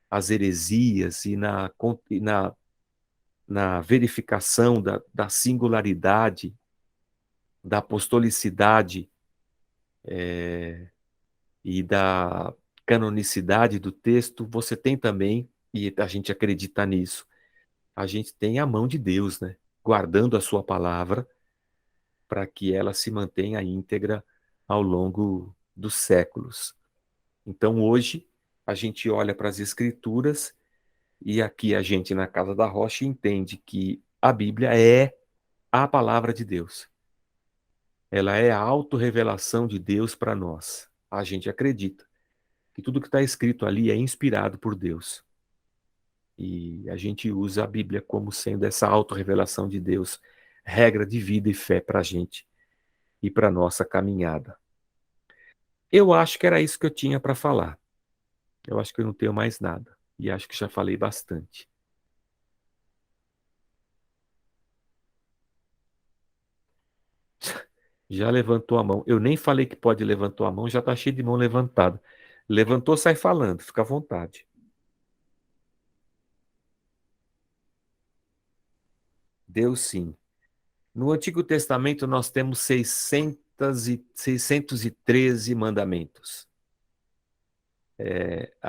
as heresias e na verificação da singularidade, da apostolicidade e da canonicidade do texto. Você tem também, e a gente acredita nisso, a gente tem a mão de Deus, né? Guardando a sua palavra para que ela se mantenha íntegra ao longo dos séculos. Então, hoje, a gente olha para as Escrituras e aqui a gente, na Casa da Rocha, entende que a Bíblia é a palavra de Deus. Ela é a autorrevelação de Deus para nós. A gente acredita que tudo que está escrito ali é inspirado por Deus. E a gente usa a Bíblia como sendo essa autorrevelação de Deus, regra de vida e fé para a gente e para a nossa caminhada. Eu acho que era isso que eu tinha para falar. Eu acho que eu não tenho mais nada. E acho que já falei bastante. Já levantou a mão. Eu nem falei que pode levantou a mão, já está cheio de mão levantada. Levantou, sai falando, fica à vontade. Deus sim. No Antigo Testamento nós temos 613 mandamentos,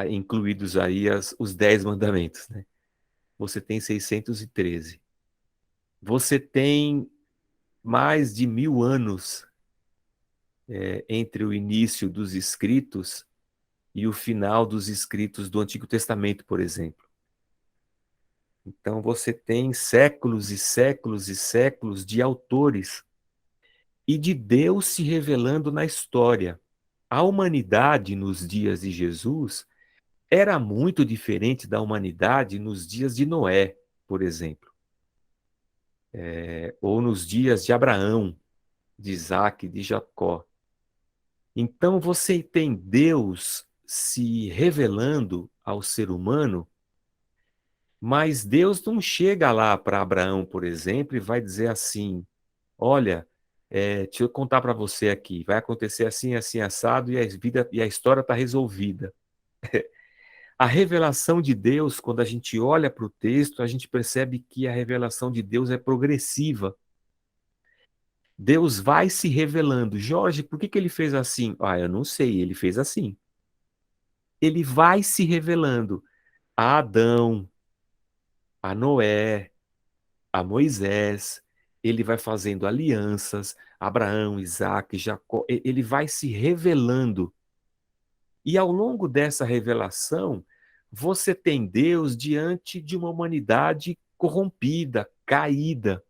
incluídos aí os 10 mandamentos, né? Você tem 613. Você tem mais de 1.000 anos entre o início dos escritos e o final dos escritos do Antigo Testamento, por exemplo. Então você tem séculos e séculos e séculos de autores e de Deus se revelando na história. A humanidade nos dias de Jesus era muito diferente da humanidade nos dias de Noé, por exemplo. ou nos dias de Abraão, de Isaac, de Jacó. Então você tem Deus se revelando ao ser humano, mas Deus não chega lá para Abraão, por exemplo, e vai dizer assim: olha, deixa eu contar para você aqui, vai acontecer assim, assim, assado, e a história está resolvida. A revelação de Deus, quando a gente olha para o texto, a gente percebe que a revelação de Deus é progressiva. Deus vai se revelando. Jorge, por que ele fez assim? Ah, eu não sei, ele fez assim. Ele vai se revelando a Adão, a Noé, a Moisés. Ele vai fazendo alianças, Abraão, Isaac, Jacó. Ele vai se revelando. E ao longo dessa revelação, você tem Deus diante de uma humanidade corrompida, caída,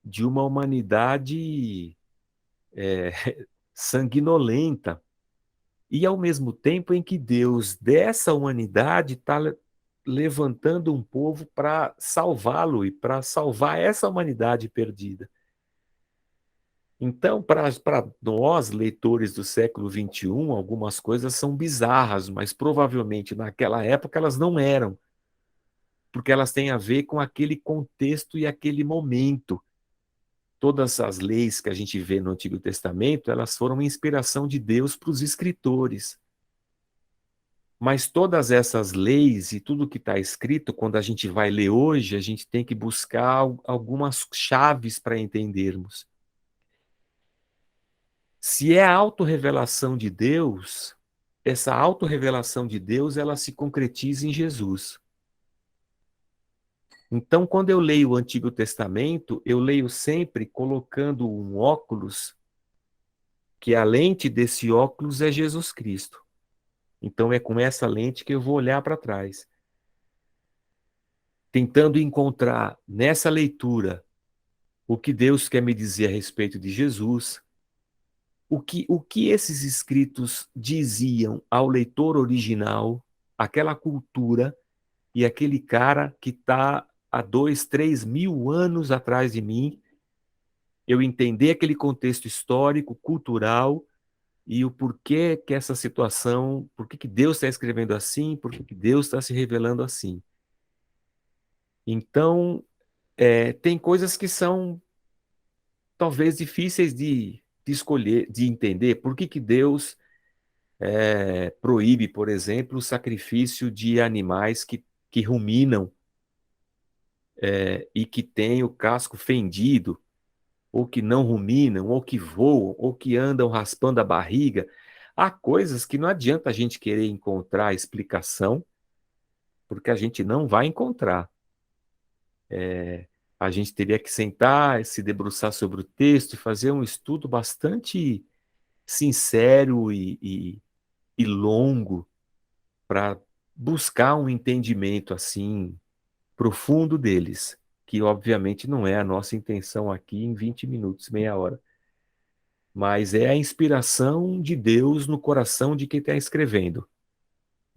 de uma humanidade é, sanguinolenta. E ao mesmo tempo em que Deus dessa humanidade está levantando um povo para salvá-lo e para salvar essa humanidade perdida. Então, para nós, leitores do século XXI, algumas coisas são bizarras, mas provavelmente naquela época elas não eram, porque elas têm a ver com aquele contexto e aquele momento. Todas as leis que a gente vê no Antigo Testamento, elas foram inspiração de Deus para os escritores. Mas todas essas leis e tudo que está escrito, quando a gente vai ler hoje, a gente tem que buscar algumas chaves para entendermos. Se é a autorrevelação de Deus, essa autorrevelação de Deus, ela se concretiza em Jesus. Então, quando eu leio o Antigo Testamento, eu leio sempre colocando um óculos, que a lente desse óculos é Jesus Cristo. Então, é com essa lente que eu vou olhar para trás, tentando encontrar nessa leitura o que Deus quer me dizer a respeito de Jesus, o que esses escritos diziam ao leitor original, aquela cultura e aquele cara que está há 2, 3 mil anos atrás de mim, eu entender aquele contexto histórico, cultural e o porquê que essa situação, por que Deus está escrevendo assim, por que Deus está se revelando assim. Então, tem coisas que são talvez difíceis de escolher, de entender. Por que Deus proíbe, por exemplo, o sacrifício de animais que ruminam e que têm o casco fendido, ou que não ruminam, ou que voam, ou que andam raspando a barriga? Há coisas que não adianta a gente querer encontrar explicação, porque a gente não vai encontrar. A gente teria que sentar, se debruçar sobre o texto e fazer um estudo bastante sincero e longo para buscar um entendimento assim profundo deles, que obviamente não é a nossa intenção aqui em 20 minutos, meia hora, mas é a inspiração de Deus no coração de quem está escrevendo.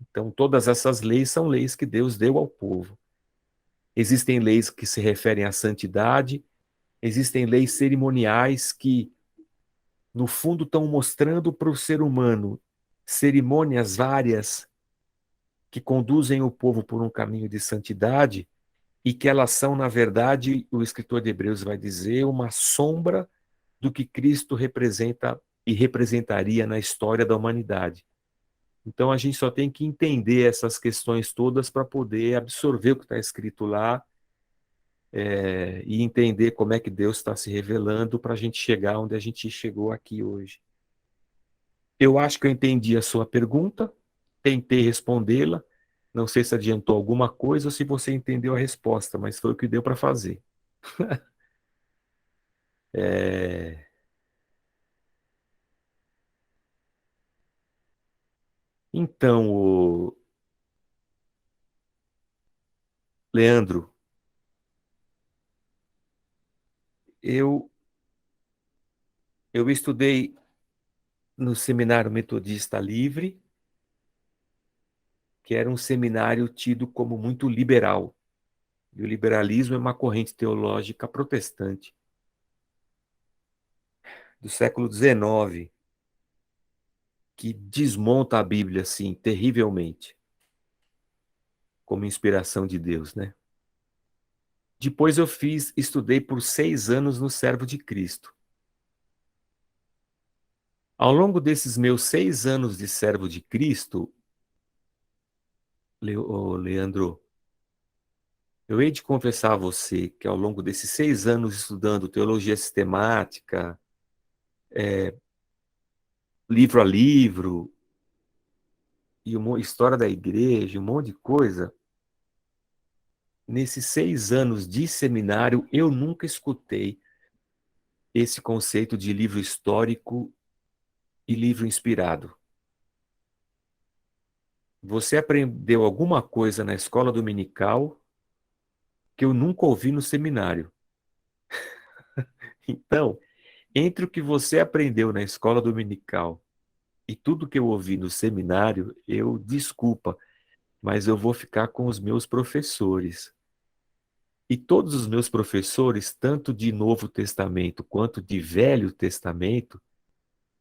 Então, todas essas leis são leis que Deus deu ao povo. Existem leis que se referem à santidade, existem leis cerimoniais que, no fundo, estão mostrando para o ser humano cerimônias várias que conduzem o povo por um caminho de santidade e que elas são, na verdade, o escritor de Hebreus vai dizer, uma sombra do que Cristo representa e representaria na história da humanidade. Então a gente só tem que entender essas questões todas para poder absorver o que está escrito lá e entender como é que Deus está se revelando para a gente chegar onde a gente chegou aqui hoje. Eu acho que eu entendi a sua pergunta, tentei respondê-la. Não sei se adiantou alguma coisa ou se você entendeu a resposta, mas foi o que deu para fazer. É, Então, Leandro, eu, eu estudei no Seminário Metodista Livre, que era um seminário tido como muito liberal. E o liberalismo é uma corrente teológica protestante do século XIX, que desmonta a Bíblia, assim, terrivelmente, como inspiração de Deus, né? Depois estudei por 6 anos no Servo de Cristo. Ao longo desses meus 6 anos de Servo de Cristo, Leandro, eu hei de confessar a você que ao longo desses 6 anos estudando teologia sistemática, livro a livro, e uma história da igreja, um monte de coisa, nesses 6 anos de seminário, eu nunca escutei esse conceito de livro histórico e livro inspirado. Você aprendeu alguma coisa na escola dominical que eu nunca ouvi no seminário. Então, entre o que você aprendeu na escola dominical e tudo que eu ouvi no seminário, desculpa, mas eu vou ficar com os meus professores. E todos os meus professores, tanto de Novo Testamento quanto de Velho Testamento,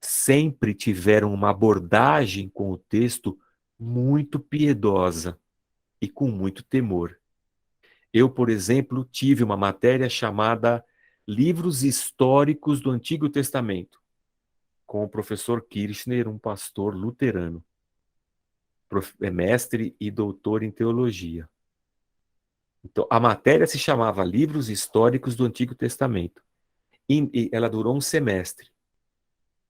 sempre tiveram uma abordagem com o texto muito piedosa e com muito temor. Eu, por exemplo, tive uma matéria chamada Livros Históricos do Antigo Testamento, com o professor Kirchner, um pastor luterano, mestre e doutor em teologia. Então, a matéria se chamava Livros Históricos do Antigo Testamento. E ela durou um semestre.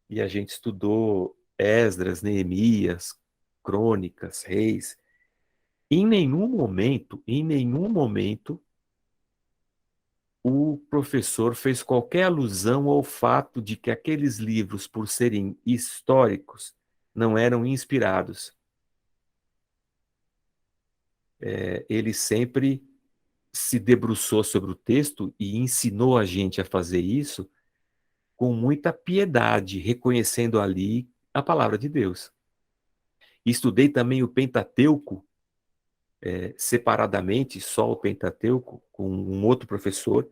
E a gente estudou Esdras, Neemias, Crônicas, Reis. Em nenhum momento, o professor fez qualquer alusão ao fato de que aqueles livros, por serem históricos, não eram inspirados. Ele sempre se debruçou sobre o texto e ensinou a gente a fazer isso com muita piedade, reconhecendo ali a palavra de Deus. Estudei também o Pentateuco, separadamente, só o Pentateuco, com um outro professor,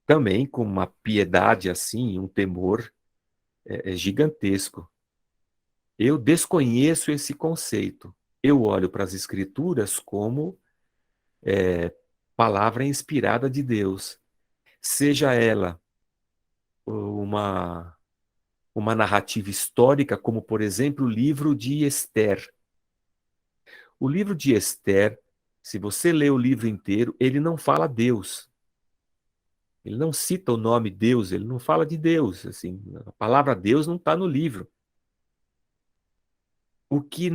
também com uma piedade assim, um temor gigantesco. Eu desconheço esse conceito. Eu olho para as Escrituras como palavra inspirada de Deus, seja ela uma, uma narrativa histórica, como, por exemplo, o livro de Esther. O livro de Esther, se você lê o livro inteiro, ele não fala Deus. Ele não cita o nome Deus, ele não fala de Deus. Assim, a palavra Deus não está no livro. O que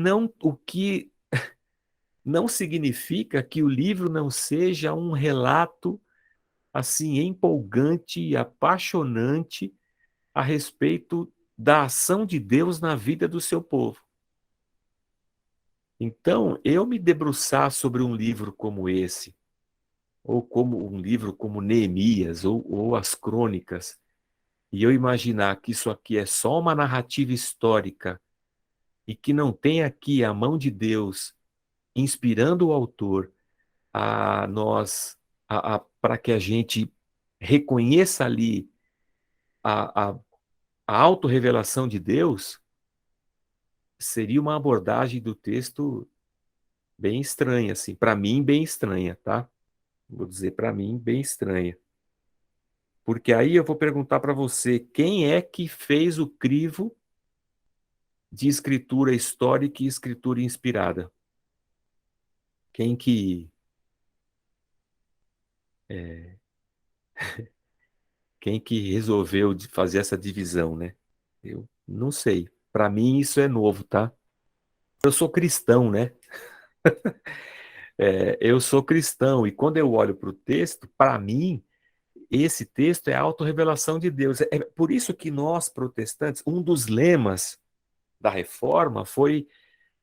não significa que o livro não seja um relato assim empolgante e apaixonante a respeito da ação de Deus na vida do seu povo. Então, eu me debruçar sobre um livro como esse, ou como um livro como Neemias, ou as Crônicas, e eu imaginar que isso aqui é só uma narrativa histórica e que não tem aqui a mão de Deus inspirando o autor a nós, para que a gente reconheça ali a, a, a autorrevelação de Deus, seria uma abordagem do texto bem estranha, assim, para mim bem estranha, tá? Vou dizer para mim bem estranha. Porque aí eu vou perguntar para você, quem é que fez o crivo de escritura histórica e escritura inspirada? Quem que é, quem que resolveu fazer essa divisão, né? Eu não sei. Para mim isso é novo, tá? Eu sou cristão, né? Eu sou cristão e quando eu olho para o texto, para mim esse texto é a autorrevelação de Deus. É por isso que nós protestantes, um dos lemas da Reforma foi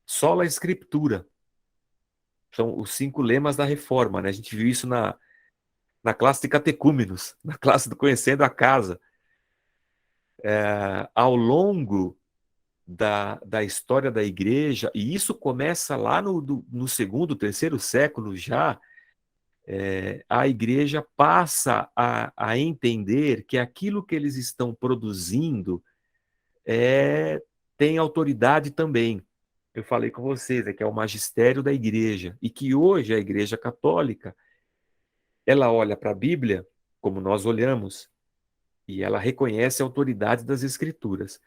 sola Scriptura. São os 5 lemas da Reforma, né? A gente viu isso na classe de catecúmenos, na classe do Conhecendo a Casa. Ao longo da história da igreja, e isso começa lá no segundo, terceiro século já, a igreja passa a entender que aquilo que eles estão produzindo tem autoridade também. Eu falei com vocês, que é o magistério da igreja, e que hoje a igreja católica, ela olha para a Bíblia, como nós olhamos, e ela reconhece a autoridade das escrituras.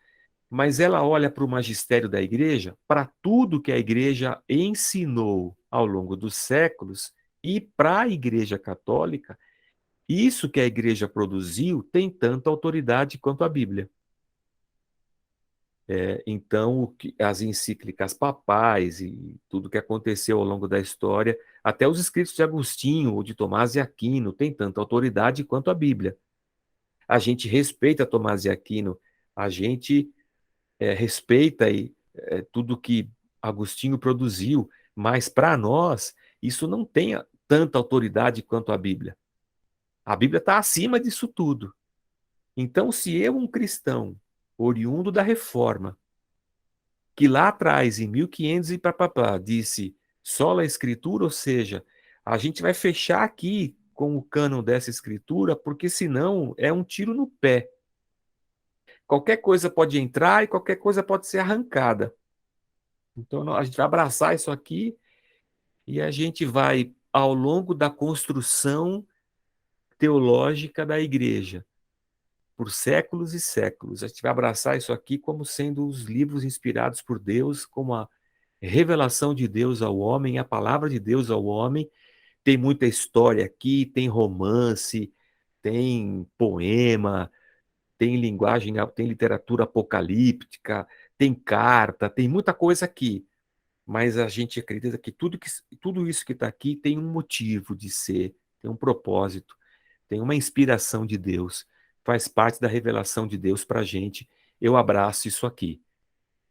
Mas ela olha para o magistério da igreja, para tudo que a igreja ensinou ao longo dos séculos, e para a igreja católica, isso que a igreja produziu tem tanta autoridade quanto a Bíblia. Então, as encíclicas papais e tudo que aconteceu ao longo da história, até os escritos de Agostinho ou de Tomás de Aquino, tem tanta autoridade quanto a Bíblia. A gente respeita Tomás de Aquino, a gente respeita tudo que Agostinho produziu, mas para nós, isso não tem tanta autoridade quanto a Bíblia. A Bíblia está acima disso tudo. Então, se eu, um cristão, oriundo da Reforma, que lá atrás, em 1500 e papapá, disse sola escritura, ou seja, a gente vai fechar aqui com o cânon dessa escritura, porque senão é um tiro no pé. Qualquer coisa pode entrar e qualquer coisa pode ser arrancada. Então a gente vai abraçar isso aqui e a gente vai, ao longo da construção teológica da igreja, por séculos e séculos, a gente vai abraçar isso aqui como sendo os livros inspirados por Deus, como a revelação de Deus ao homem, a palavra de Deus ao homem. Tem muita história aqui, tem romance, tem poema, tem linguagem, tem literatura apocalíptica, tem carta, tem muita coisa aqui. Mas a gente acredita que tudo isso que está aqui tem um motivo de ser, tem um propósito, tem uma inspiração de Deus, faz parte da revelação de Deus para a gente. Eu abraço isso aqui.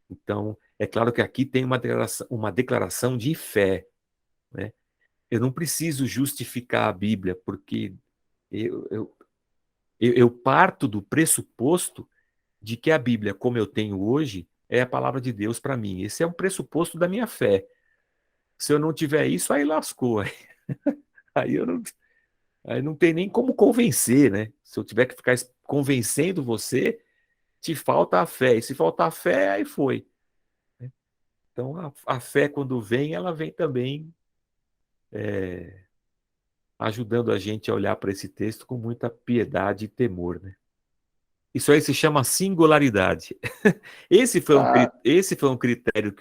Então, é claro que aqui tem uma declaração de fé, né? Eu não preciso justificar a Bíblia, porque eu, eu, eu parto do pressuposto de que a Bíblia, como eu tenho hoje, é a palavra de Deus para mim. Esse é um pressuposto da minha fé. Se eu não tiver isso, aí lascou. Aí eu não, aí não tem nem como convencer, né? Se eu tiver que ficar convencendo você, te falta a fé. E se faltar a fé, aí foi. Então, a fé, quando vem, ela vem também ajudando a gente a olhar para esse texto com muita piedade e temor, né? Isso aí se chama singularidade. Ah, Esse foi um critério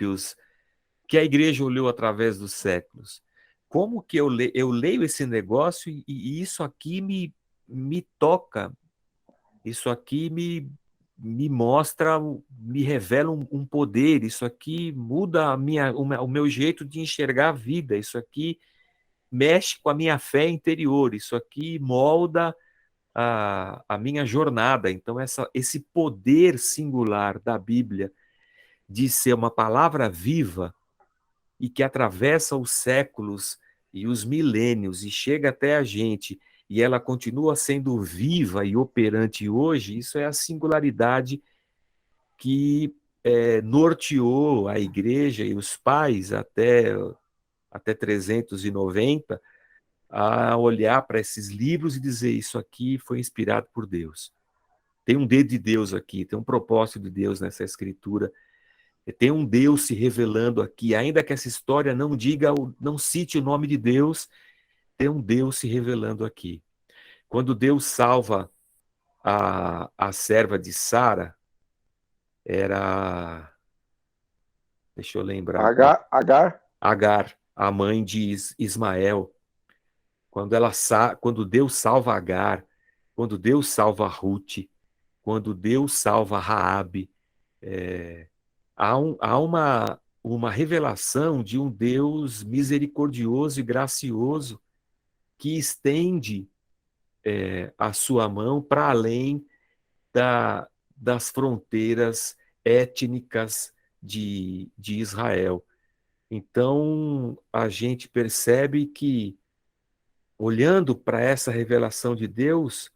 que a igreja olhou através dos séculos. Como que eu leio esse negócio e isso aqui me toca, isso aqui me mostra, me revela um poder, isso aqui muda o meu jeito de enxergar a vida, isso aqui mexe com a minha fé interior, isso aqui molda a minha jornada. Então, esse poder singular da Bíblia de ser uma palavra viva e que atravessa os séculos e os milênios e chega até a gente e ela continua sendo viva e operante hoje, isso é a singularidade que norteou a igreja e os pais até 390 a olhar para esses livros e dizer isso aqui foi inspirado por Deus. Tem um dedo de Deus aqui, tem um propósito de Deus nessa escritura, tem um Deus se revelando aqui, ainda que essa história não diga, não cite o nome de Deus, tem um Deus se revelando aqui. Quando Deus salva a serva de Sara, era, deixa eu lembrar aqui, Agar, Agar, a mãe de Ismael, quando Deus salva Agar, quando Deus salva Ruth, quando Deus salva Raabe, há uma revelação de um Deus misericordioso e gracioso que estende a sua mão para além das fronteiras étnicas de Israel. Então, a gente percebe que, olhando para essa revelação de Deus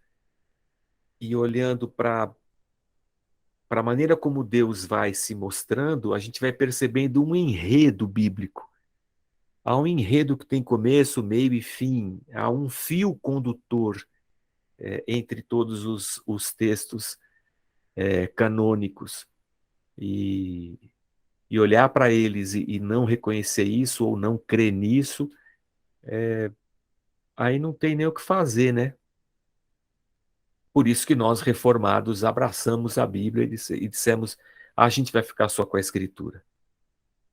e olhando para a maneira como Deus vai se mostrando, a gente vai percebendo um enredo bíblico. há um enredo que tem começo, meio e fim, há um fio condutor entre todos os textos canônicos. E olhar para eles e não reconhecer isso ou não crer nisso, aí não tem nem o que fazer, né? Por isso que nós, reformados, abraçamos a Bíblia e dissemos: a gente vai ficar só com a Escritura.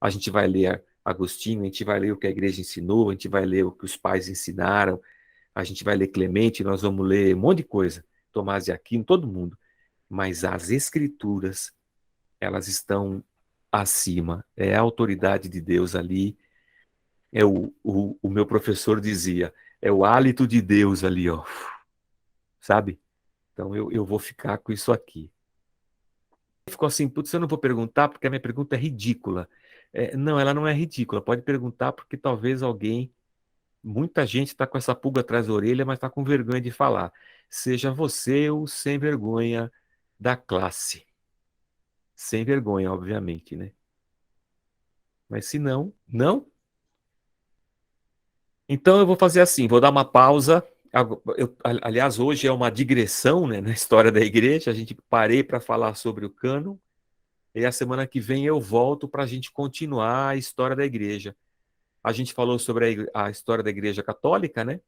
A gente vai ler Agostinho, a gente vai ler o que a igreja ensinou, a gente vai ler o que os pais ensinaram, a gente vai ler Clemente, nós vamos ler um monte de coisa, Tomás de Aquino, todo mundo. Mas as Escrituras, elas estão acima. É a autoridade de Deus ali. O meu professor dizia, é o hálito de Deus ali, ó. Sabe? Então eu vou ficar com isso aqui. Ficou assim, putz, eu não vou perguntar porque a minha pergunta é ridícula. Não, ela não é ridícula. Pode perguntar porque talvez alguém, muita gente está com essa pulga atrás da orelha, mas está com vergonha de falar. Seja você o sem vergonha da classe. Sem vergonha, obviamente, né? Mas se não, não. Então eu vou fazer assim, vou dar uma pausa. Aliás, hoje é uma digressão, né, na história da igreja. A gente parei para falar sobre o cânon. E a semana que vem eu volto para a gente continuar a história da igreja. A gente falou sobre a história da igreja católica, né?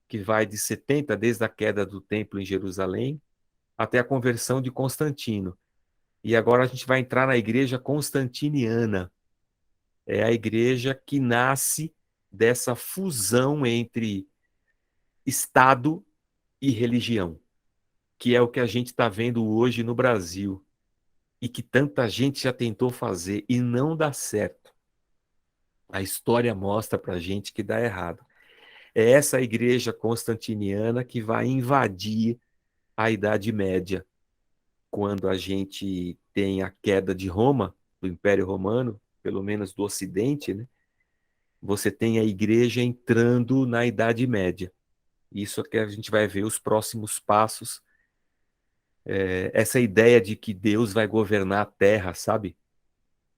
Que vai de 70, desde a queda do templo em Jerusalém, até a conversão de Constantino. E agora a gente vai entrar na igreja constantiniana. É a igreja que nasce dessa fusão entre Estado e religião, que é o que a gente está vendo hoje no Brasil e que tanta gente já tentou fazer e não dá certo. A história mostra para a gente que dá errado. É essa igreja constantiniana que vai invadir a Idade Média, quando a gente tem a queda de Roma, do Império Romano, pelo menos do Ocidente, né? Você tem a igreja entrando na Idade Média. Isso é que a gente vai ver os próximos passos. Essa ideia de que Deus vai governar a Terra, sabe?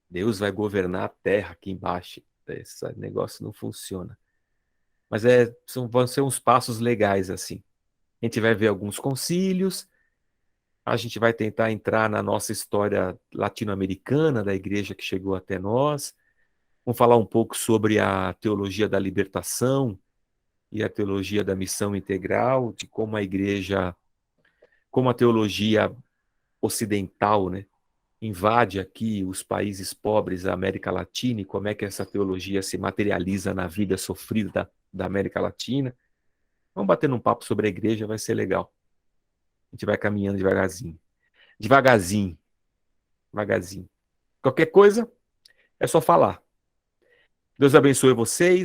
Deus vai governar a Terra aqui embaixo. Esse negócio não funciona. Mas vão ser uns passos legais, assim. A gente vai ver alguns concílios, a gente vai tentar entrar na nossa história latino-americana, da igreja que chegou até nós. Vamos falar um pouco sobre a teologia da libertação e a teologia da missão integral, de como a igreja, como a teologia ocidental, né, invade aqui os países pobres da América Latina e como é que essa teologia se materializa na vida sofrida da América Latina. Vamos bater num papo sobre a igreja, vai ser legal. A gente vai caminhando devagarzinho. Devagarzinho. Devagarzinho. Qualquer coisa, é só falar. Deus abençoe vocês.